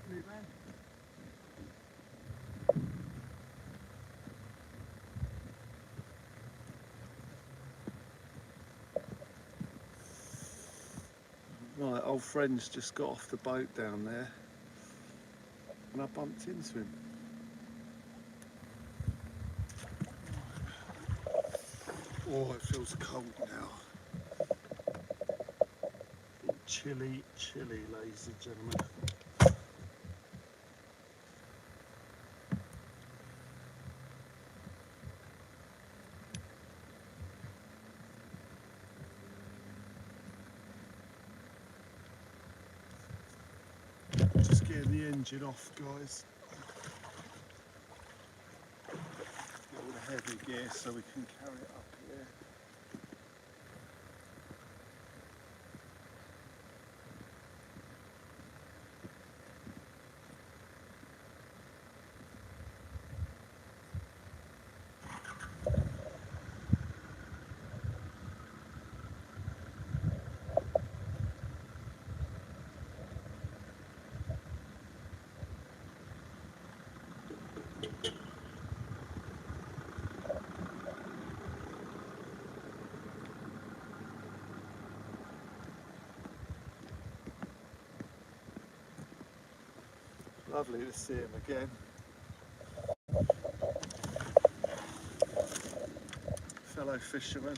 Lovely then. Right, old friend's just got off the boat down there and I bumped into him. Oh, it feels cold now. Chilly, chilly, ladies and gentlemen. Just getting the engine off, guys. Get all the heavy gear so we can carry it up here. Lovely to see him again. Fellow fisherman.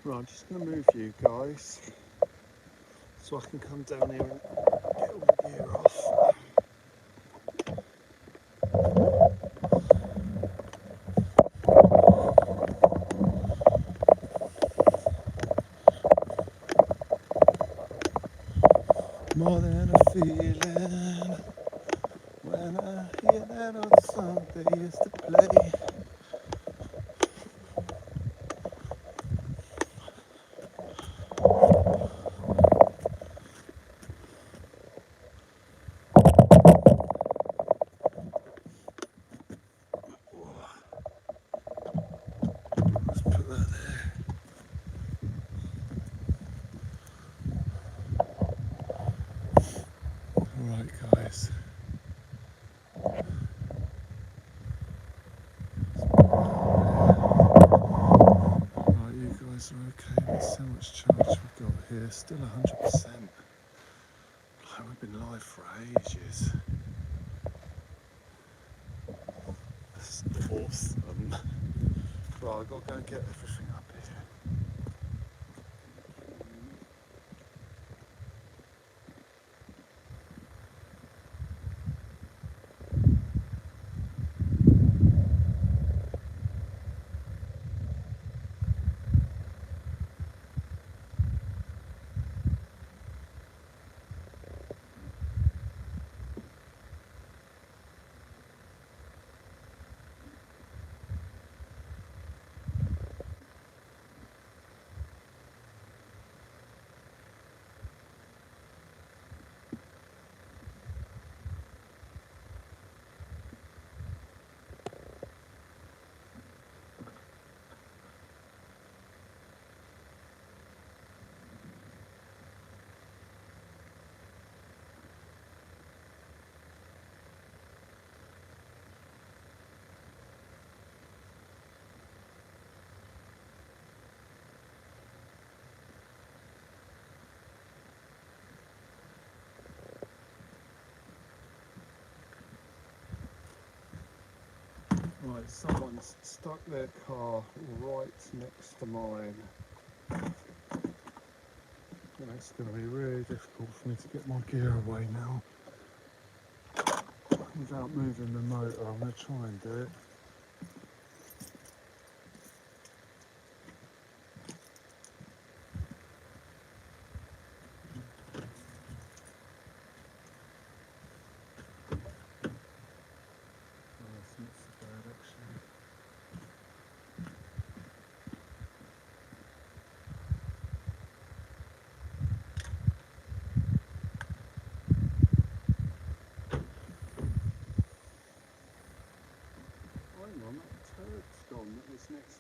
Right, I'm just going to move you guys so I can come down here and get all the gear off. More than a feeling when I hear that old song they used to play. Let's put that there. Alright guys. Right, you guys are okay. There's so much charge we've got here. Still 100%. Like we've been live for ages. That's awesome. Right, I've got to go and get everything up here. Right, someone's stuck their car right next to mine. And it's going to be really difficult for me to get my gear away now. Without moving the motor, I'm going to try and do it.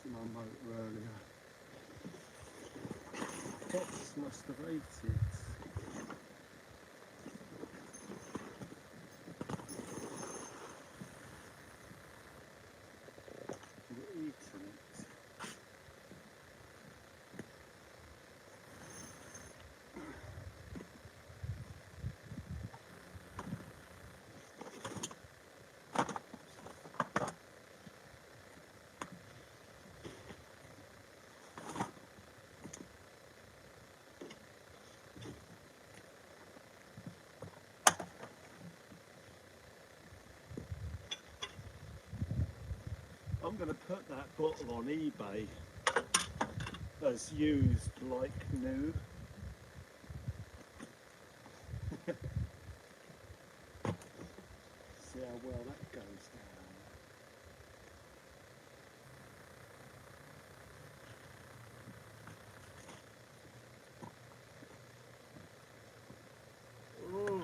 to my motor earlier. Fox must have ate it. Eaten it. I'm going to put that bottle on eBay as used like new. See how well that goes down. Oh.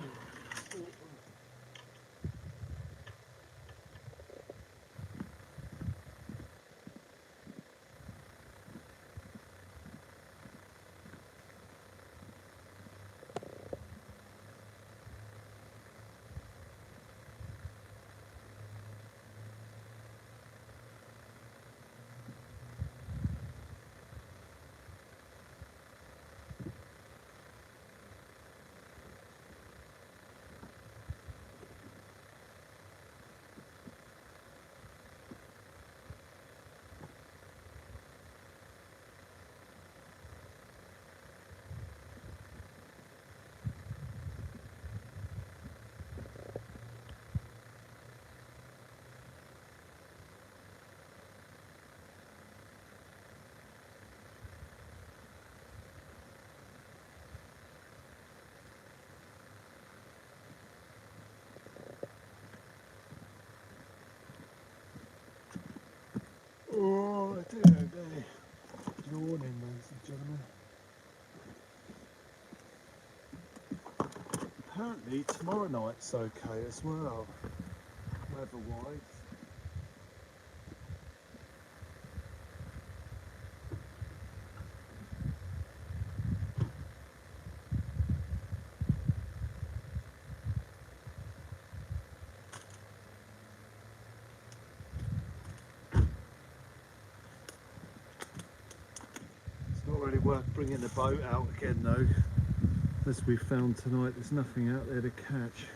Oh dear me. Yawning, ladies and gentlemen. Apparently tomorrow night's okay as well, weather-wise. It's not really worth bringing the boat out again though. As we found tonight, there's nothing out there to catch.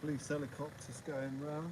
Police helicopters going round.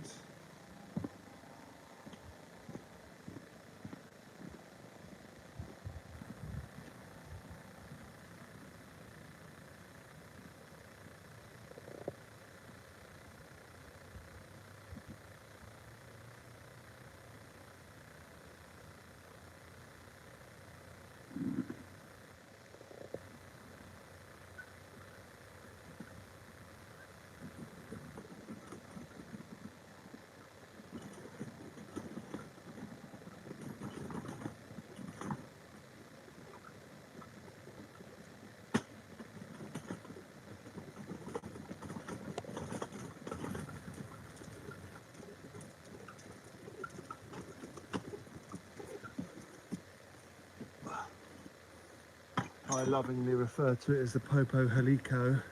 I lovingly refer to it as the Popo Helico.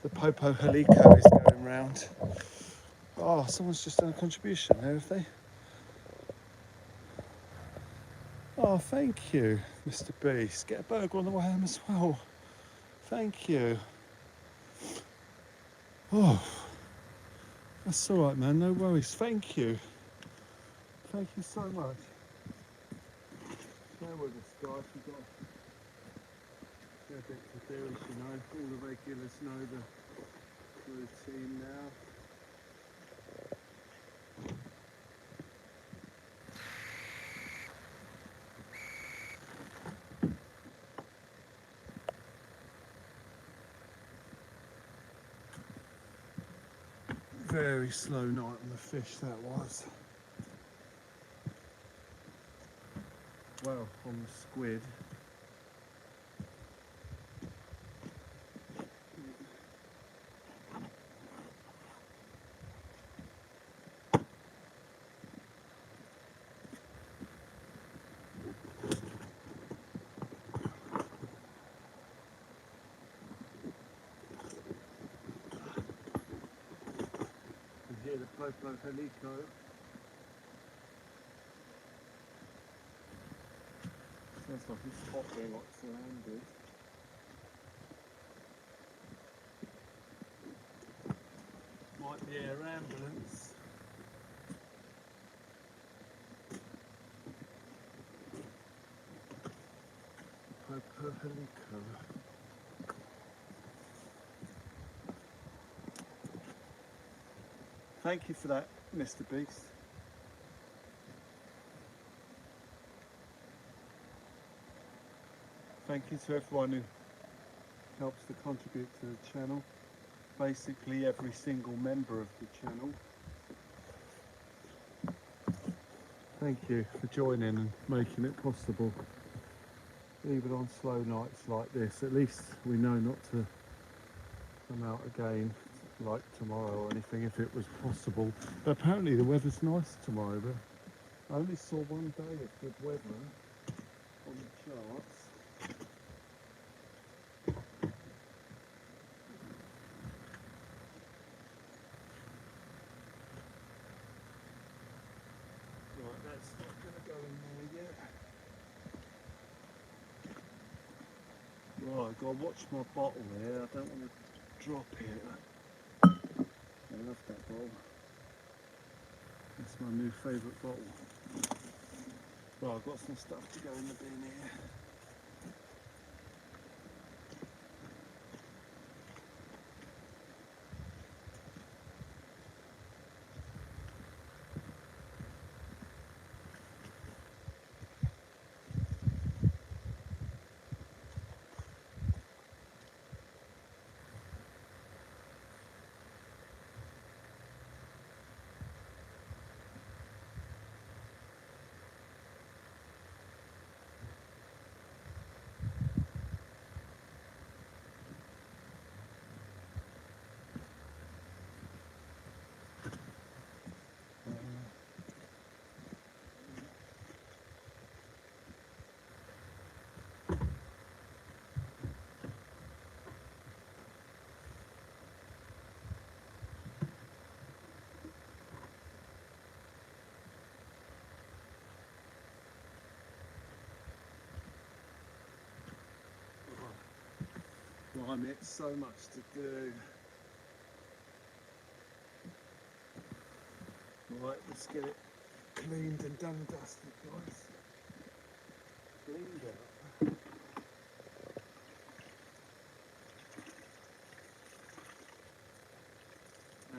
The Popo Helico is going round. Oh, someone's just done a contribution there, have they? Oh, thank you, Mr. Beast. Get a burger on the way home as well. Thank you. Oh, that's all right, man. No worries. Thank you. Thank you so much. Bear with us, guys. We've got a bit to do, as you know. All the regulars know the routine now. Very slow night on the fish, that was. Well, on the squid. And here the Popo Helico. Sounds like it's hopping like Flounder. Might be air ambulance. Popo Helico. Thank you for that, Mr. Beast. Thank you to everyone who helps to contribute to the channel. Basically every single member of the channel. Thank you for joining and making it possible. Even on slow nights like this, at least we know not to come out again like tomorrow or anything if it was possible. But apparently the weather's nice tomorrow, but I only saw one day of good weather on the charts. Right, that's not going to go in there yet. Right, I've got to watch my bottle here. I don't want to drop it. I love that bottle. That's my new favourite bottle. Right, I've got some stuff to go in the bin here. Blimey, it's so much to do. Right, let's get it cleaned and done and dusted, guys. Cleaned out.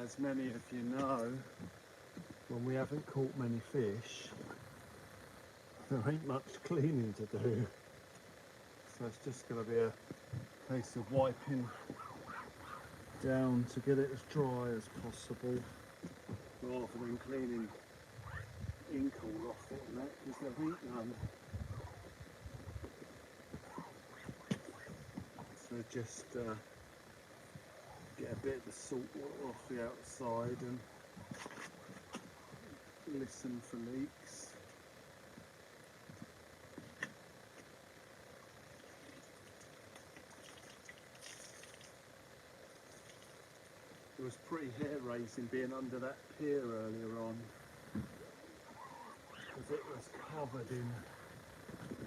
As many of you know, when we haven't caught many fish, there ain't much cleaning to do. So it's just going to be a case of wiping down to get it as dry as possible, rather than cleaning ink all off it and that, because there ain't none. So just get a bit of the salt water off the outside and listen for leaks. It was pretty hair-raising being under that pier earlier on, because it was covered in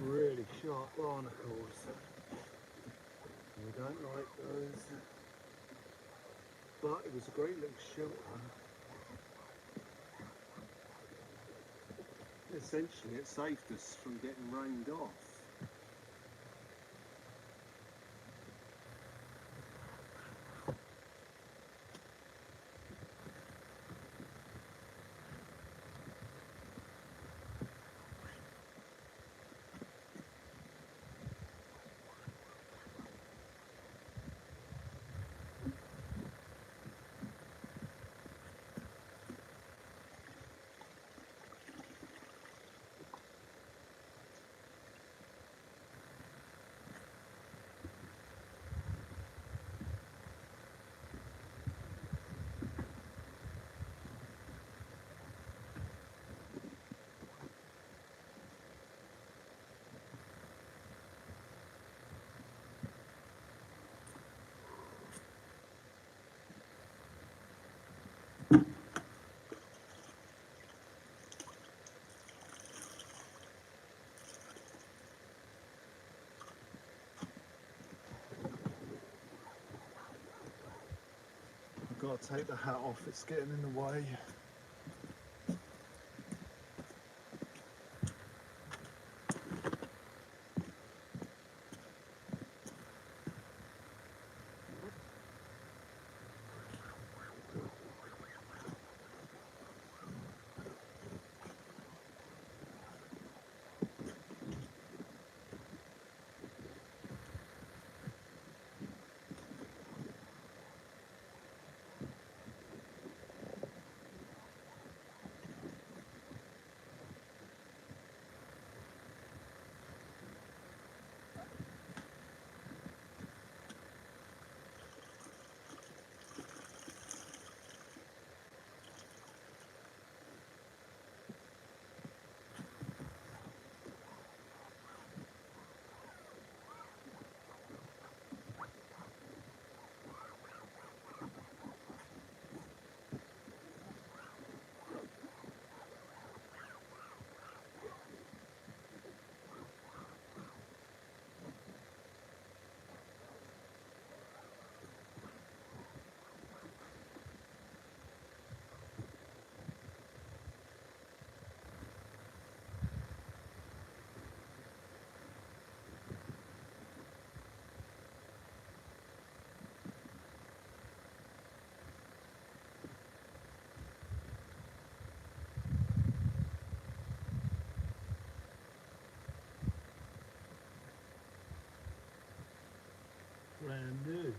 really sharp barnacles. We don't like those. But it was a great little shelter. Essentially, it saved us from getting rained off. I've got to take the hat off, it's getting in the way. Brand new.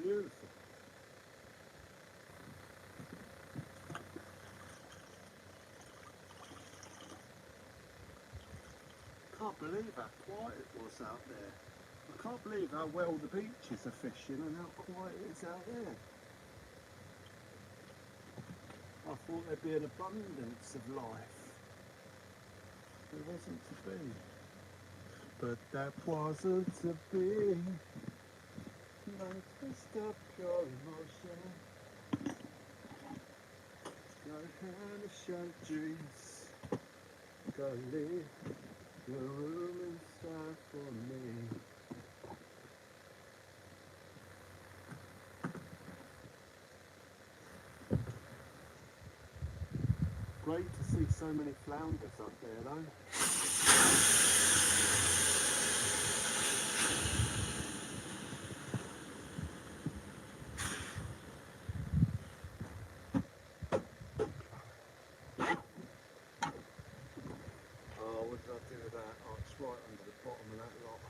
Beautiful. Can't believe how quiet it was out there. I can't believe how well the beaches are fishing and how quiet it is out there. I thought there'd be an abundance of life. There wasn't to be. But that wasn't to be. Don't twist up your emotion. Go hand of sharp dreams. Go leave your room inside for me. Great to see so many flounders up there though. Oh, what did I do with that? Oh, it's right under the bottom of that lot.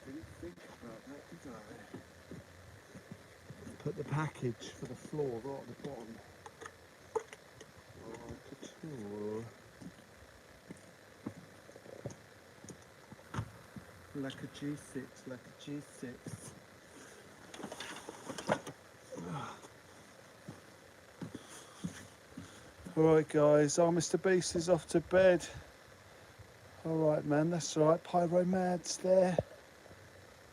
Didn't think about that, did I? Put the package for the floor right at the bottom. Oh, couture. like a G6, like a G6. Alright guys, Mr. Beast is off to bed. Alright man, that's alright, Pyro Mad's there.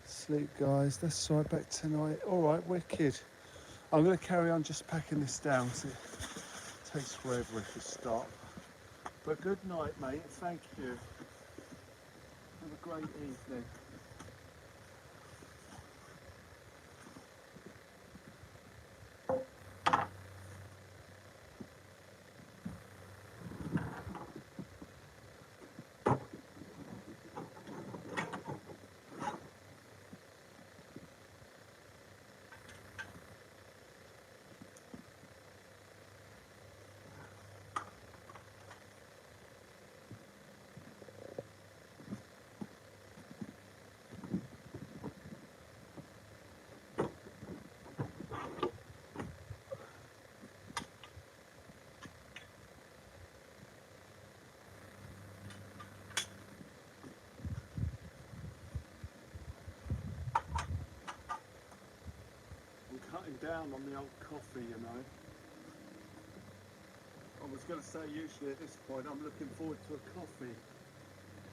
Sleep guys, that's alright, back tonight. Alright, wicked. I'm going to carry on just packing this down, so it takes forever if you stop. But good night mate, thank you. Have a great evening. Cutting down on the old coffee, you know. I was going to say usually at this point I'm looking forward to a coffee.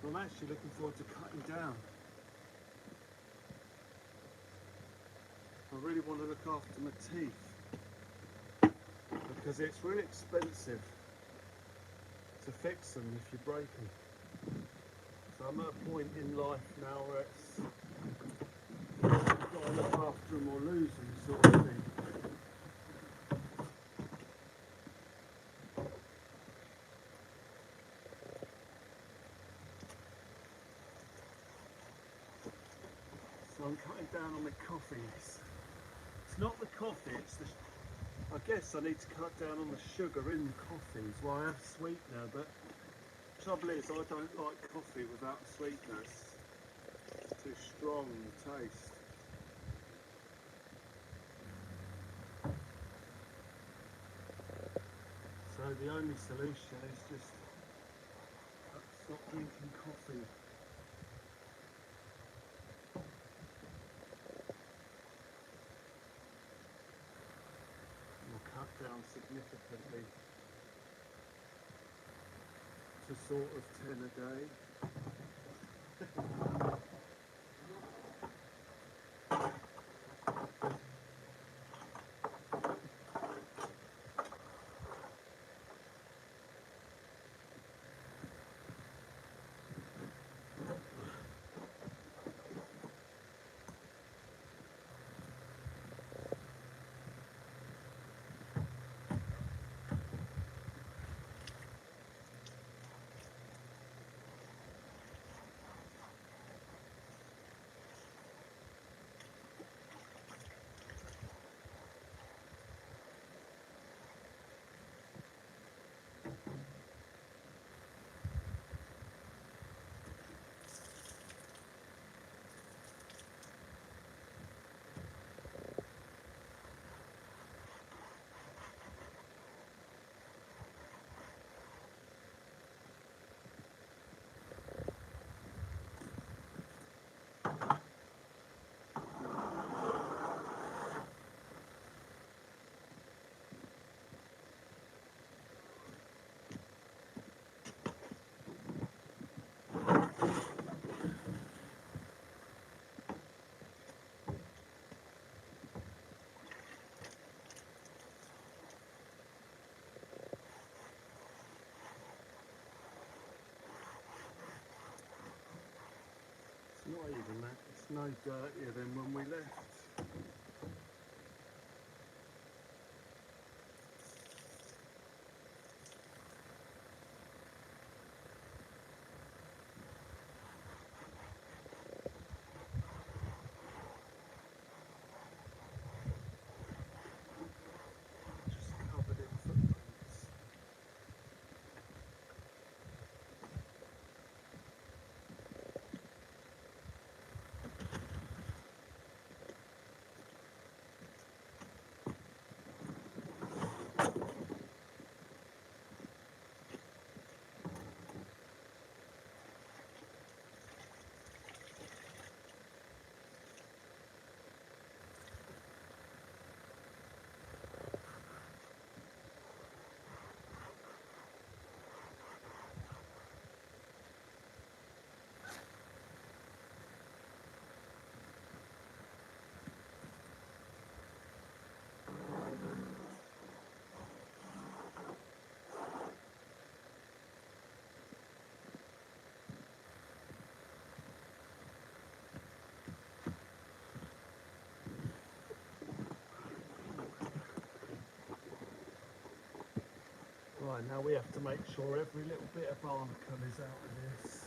I'm actually looking forward to cutting down. I really want to look after my teeth because it's really expensive to fix them if you break them. So I'm at a point in life now where it's got to look after them or lose them sort of thing. So I'm cutting down on the coffee. It's not the coffee, it's the... I guess I need to cut down on the sugar in the coffees. Well, I have sweetener, but the trouble is I don't like coffee without sweetness. It's too strong in the taste. So the only solution is just stop drinking coffee. Or cut down significantly to sort of 10 a day. Not even that, it's no dirtier than when we left. Just covered in footprints. Now we have to make sure every little bit of barnacle is out of this.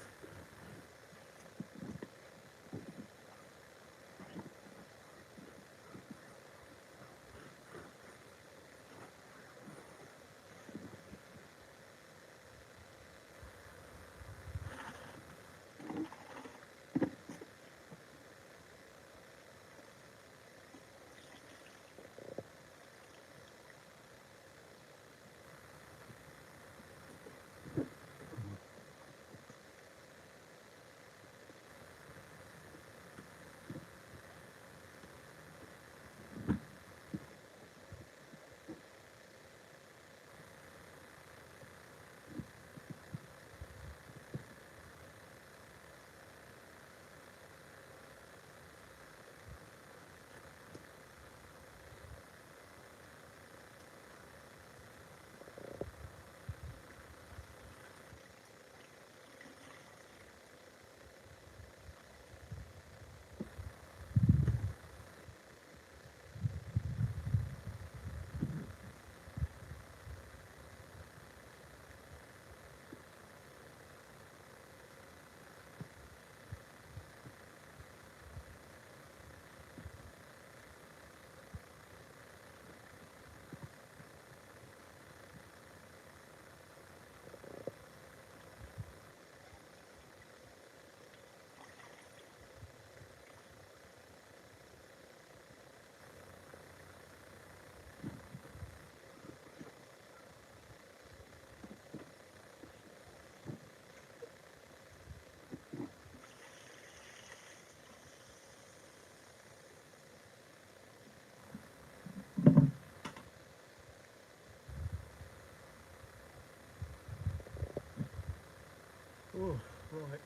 Oh, right.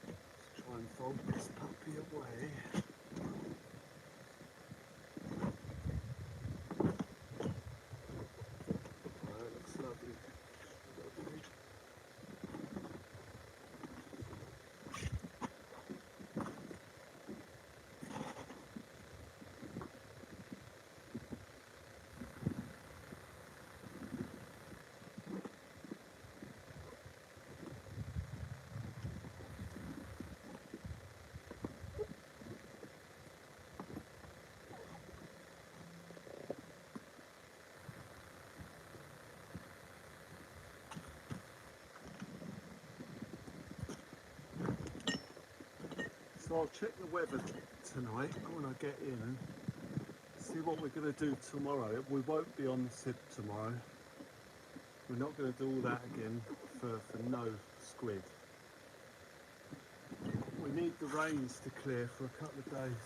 Let's try and fold this puppy away. Right, looks lovely. Lovely. So I'll check the weather tonight when I get in and see what we're going to do tomorrow. We won't be on the SIB tomorrow. We're not going to do all that again for no squid. We need the rains to clear for a couple of days.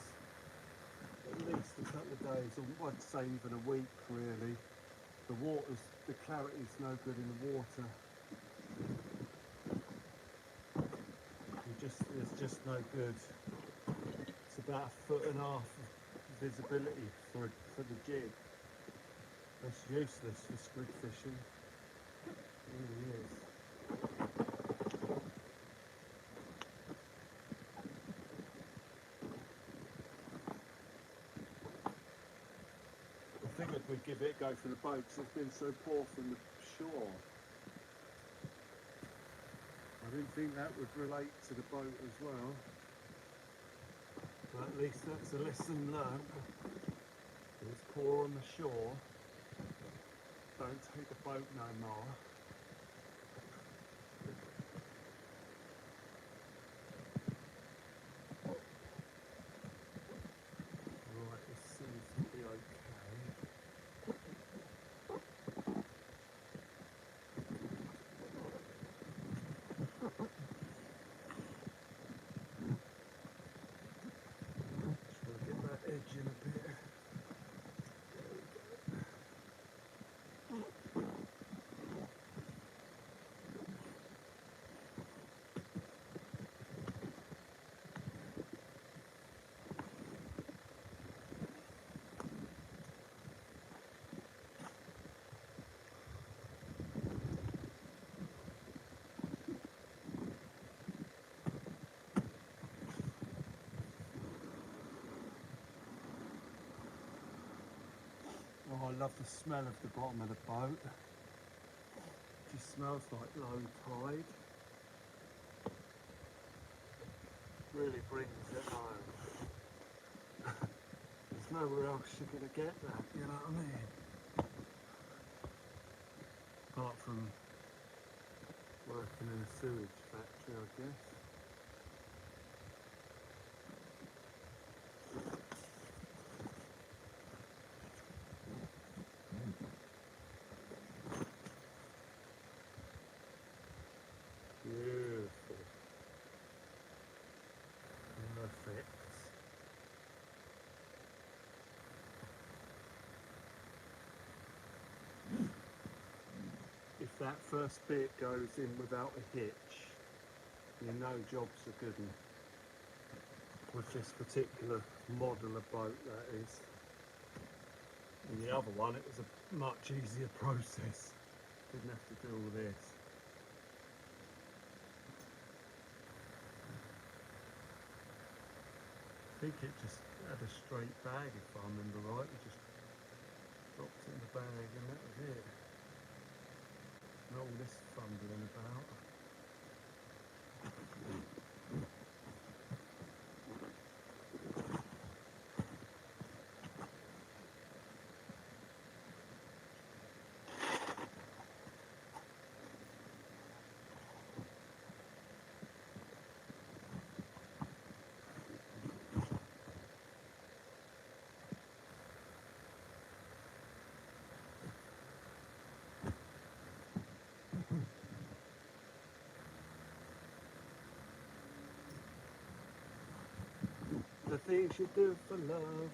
At least a couple of days, or I'd say even a week really. The clarity's no good in the water. It's just no good. It's about 1.5 feet of visibility for the jig. That's useless for squid fishing. It really is. I figured we'd give it a go for the boat because it's been so poor from the shore. I didn't think that would relate to the boat as well. But at least that's a lesson learned. If it's poor on the shore, don't take the boat no more. Right, this seems to be okay. Edge in a bit. There we go. love the smell of the bottom of the boat. It just smells like low tide. Really brings it home. There's nowhere else you're going to get that, you know what I mean? Apart from working in a sewage factory, I guess. Beautiful. Perfect. If that first bit goes in without a hitch, you know jobs are good one. With this particular model of boat, that is. And the other one, it was a much easier process. Didn't have to do all this. I think it just had a straight bag, if I remember right. We just dropped it in the bag and that was it. Not all this fumbling about. The things you do for love.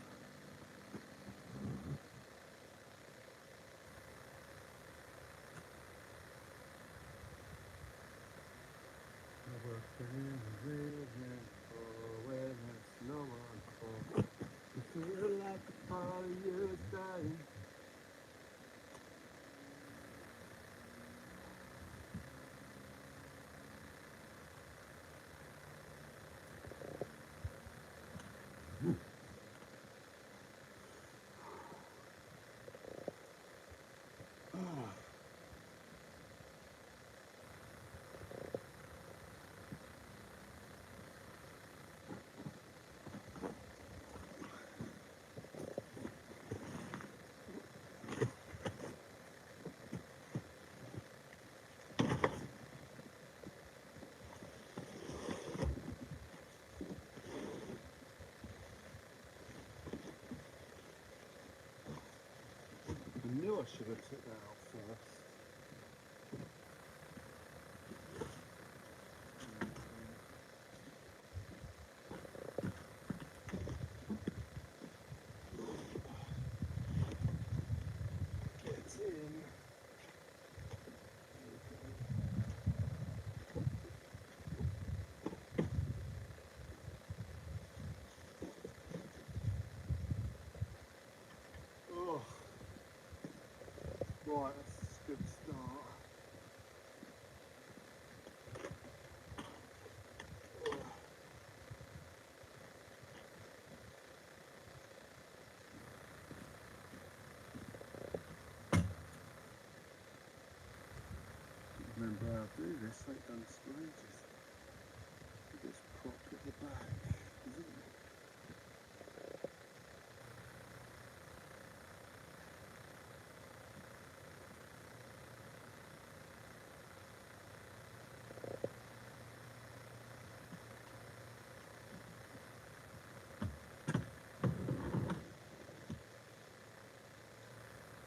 Working in the region for where there's no one for. You feel like a part of you is dying. I knew I should have took that out first. Get in. Oh. Right, that's a good start. Remember how to do this, they've done this for ages. Just prop at the back, isn't it?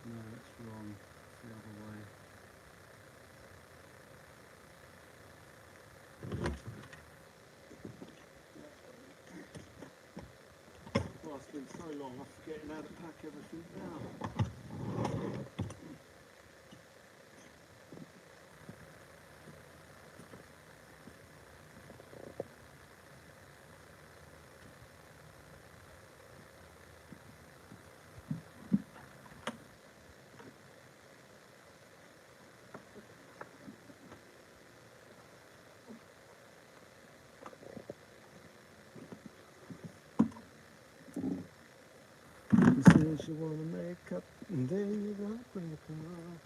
No, that's wrong. It's the other way. Oh, it's been so long, I'm forgetting how to pack everything now. You see things you want to make up, and then you don't break them off.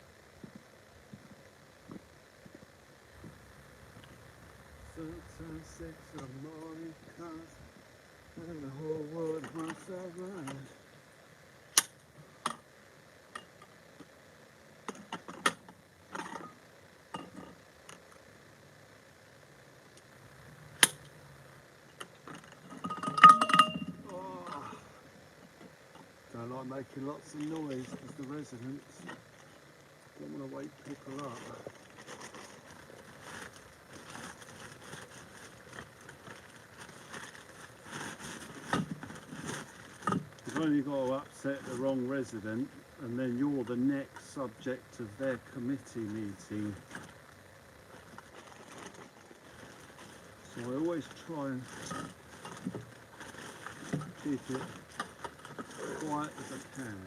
Sometimes 6 in the morning comes, and the whole world runs around. Oh, don't like making lots of noise because the residents don't want to wake people up. You've only got to upset the wrong resident, and then you're the next subject of their committee meeting. So I always try and keep it quiet as I can.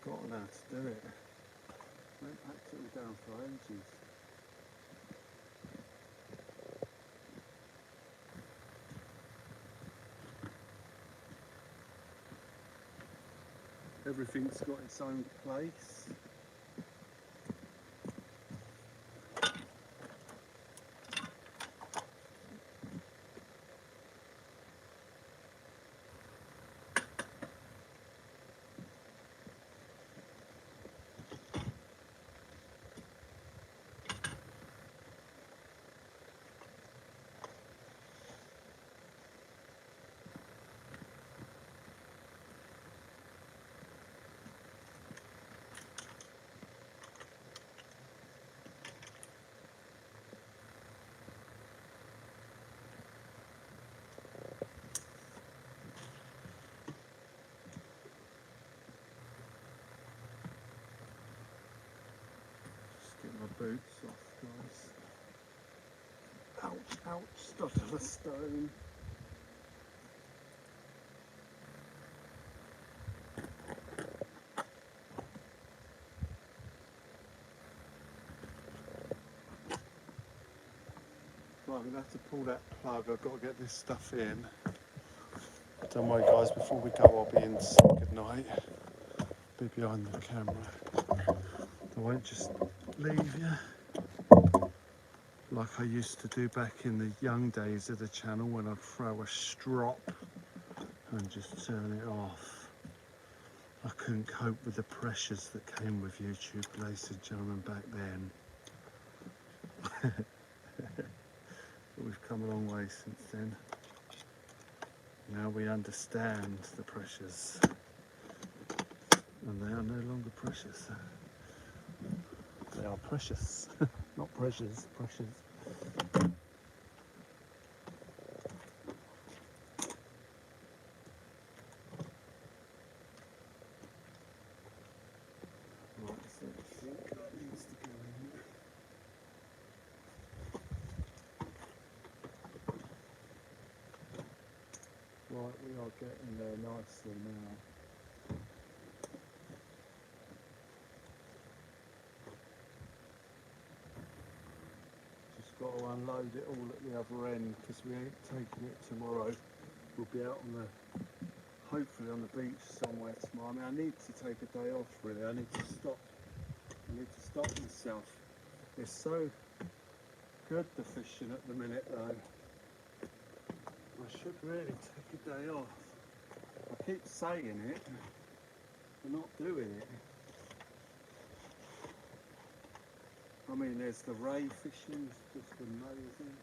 Forgotten how to do it. Went back to it down for ages. Everything's got its own place. Just get my boots off, guys. Ouch, ouch, stuck on a stone. Right, I'm going to have to pull that plug. I've got to get this stuff in. Don't worry, guys, before we go, I'll be in to say goodnight. Be behind the camera. I won't just leave you like I used to do back in the young days of the channel when I'd throw a strop and just turn it off. I couldn't cope with the pressures that came with YouTube, ladies and gentlemen, back then. But we've come a long way since then. Now we understand the pressures, and they are no longer precious. They are precious, not pressures, pressures. Right, so I think that needs to go in. Right, we are getting there nicely now. Just got to unload it all at the other end because we ain't taking it tomorrow. We'll be out on the, hopefully on the beach somewhere tomorrow. I mean, I need to take a day off really. I need to stop. I need to stop myself. It's so good the fishing at the minute though. I should really take a day off. I keep saying it, but not doing it. I mean, there's the ray fishing, it's just amazing.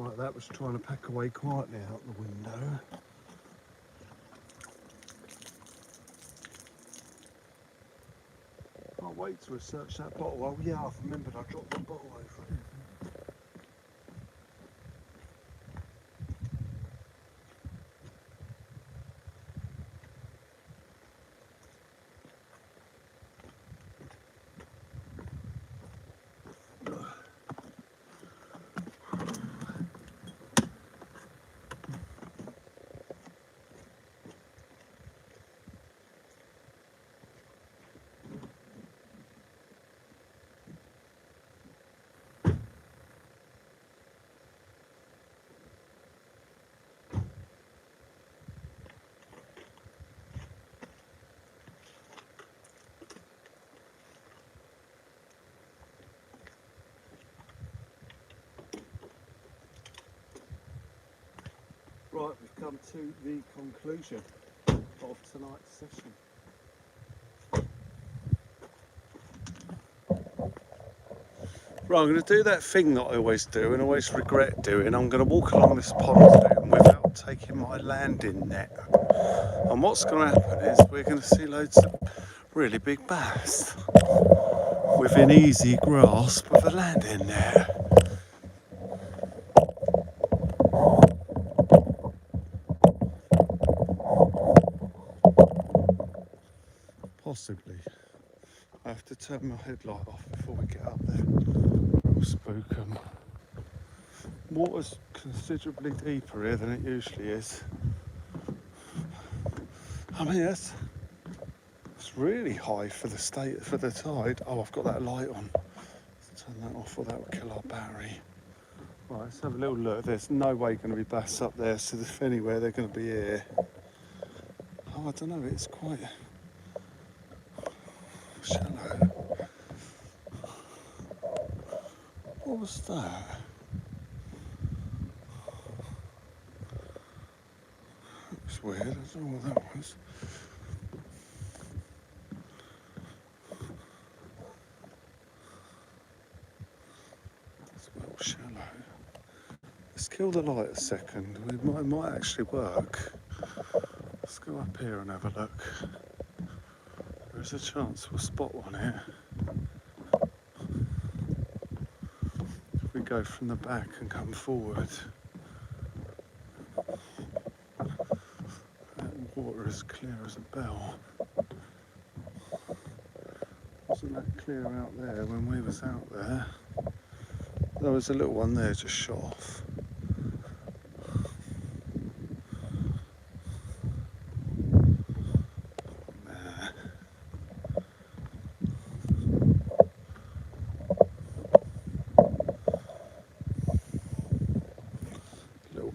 Right, that was trying to pack away quietly out the window. Can't wait to research that bottle. Oh yeah, I've remembered I dropped the bottle over it. Right, we've come to the conclusion of tonight's session. Right, I'm going to do that thing that I always do and always regret doing. I'm going to walk along this pond without taking my landing net. And what's going to happen is we're going to see loads of really big bass within easy grasp of a landing net. Possibly. I have to turn my headlight off before we get up there. It'll spook them. Water's considerably deeper here than it usually is. I mean, it's really high for the tide. Oh, I've got that light on. Let's turn that off or that will kill our battery. Right, let's have a little look. There's no way going to be bass up there, so if anywhere they're going to be here. Oh, I don't know, it's quite shallow. What was that? That was weird, I don't know what that was. It's well shallow. Let's kill the light a second. It might actually work. Let's go up here and have a look. There's a chance we'll spot one here. If we go from the back and come forward. That water is clear as a bell. Wasn't that clear out there when we was out there? There was a little one there just shot off.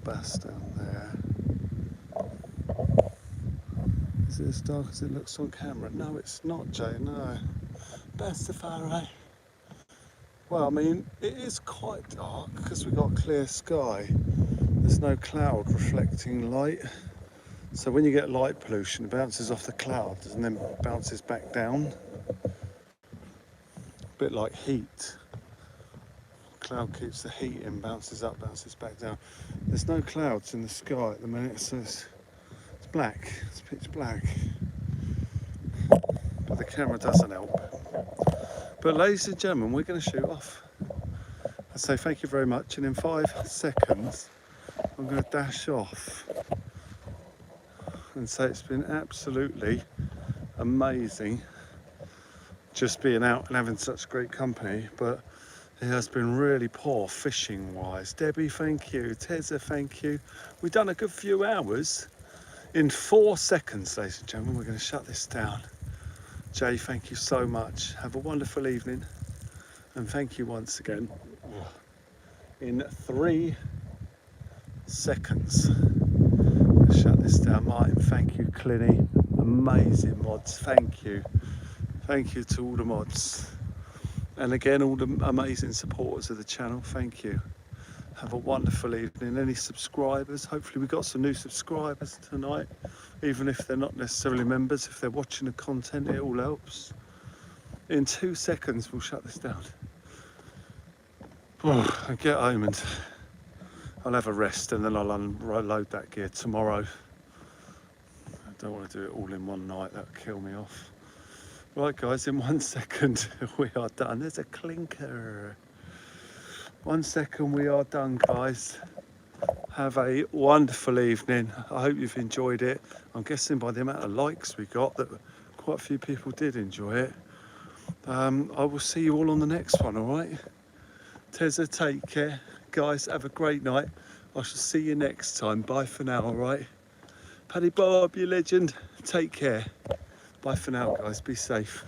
Bass down there. Is it as dark as it looks on camera? No, it's not, Jay, no. Bass safari. Well, I mean, it is quite dark because we've got clear sky. There's no cloud reflecting light. So when you get light pollution, it bounces off the clouds and then bounces back down. A bit like heat. Cloud keeps the heat in, bounces up, bounces back down. There's no clouds in the sky at the minute, so it's black, it's pitch black. But the camera doesn't help. But ladies and gentlemen, we're going to shoot off. I say thank you very much, and in 5 seconds, I'm going to dash off and say it's been absolutely amazing just being out and having such great company, but it has been really poor fishing wise. Debbie, thank you. Teza, thank you. We've done a good few hours. In 4 seconds, ladies and gentlemen, we're going to shut this down. Jay, thank you so much. Have a wonderful evening. And thank you once again. In 3 seconds, we'll shut this down. Martin, thank you. Clinny, amazing mods. Thank you. Thank you to all the mods. And again, all the amazing supporters of the channel, thank you. Have a wonderful evening. Any subscribers, hopefully we got some new subscribers tonight, even if they're not necessarily members. If they're watching the content, it all helps. In 2 seconds, we'll shut this down. And get home and I'll have a rest and then I'll unload that gear tomorrow. I don't want to do it all in one night, that'll kill me off. Right guys, in 1 second we are done. There's a clinker. 1 second we are done, guys. Have a wonderful evening. I hope you've enjoyed it. I'm guessing by the amount of likes we got that quite a few people did enjoy it. I will see you all on the next one, all right? Tezza, take care. Guys, have a great night. I shall see you next time. Bye for now, all right? Paddy Bob, you legend. Take care. Bye for now, guys. Be safe.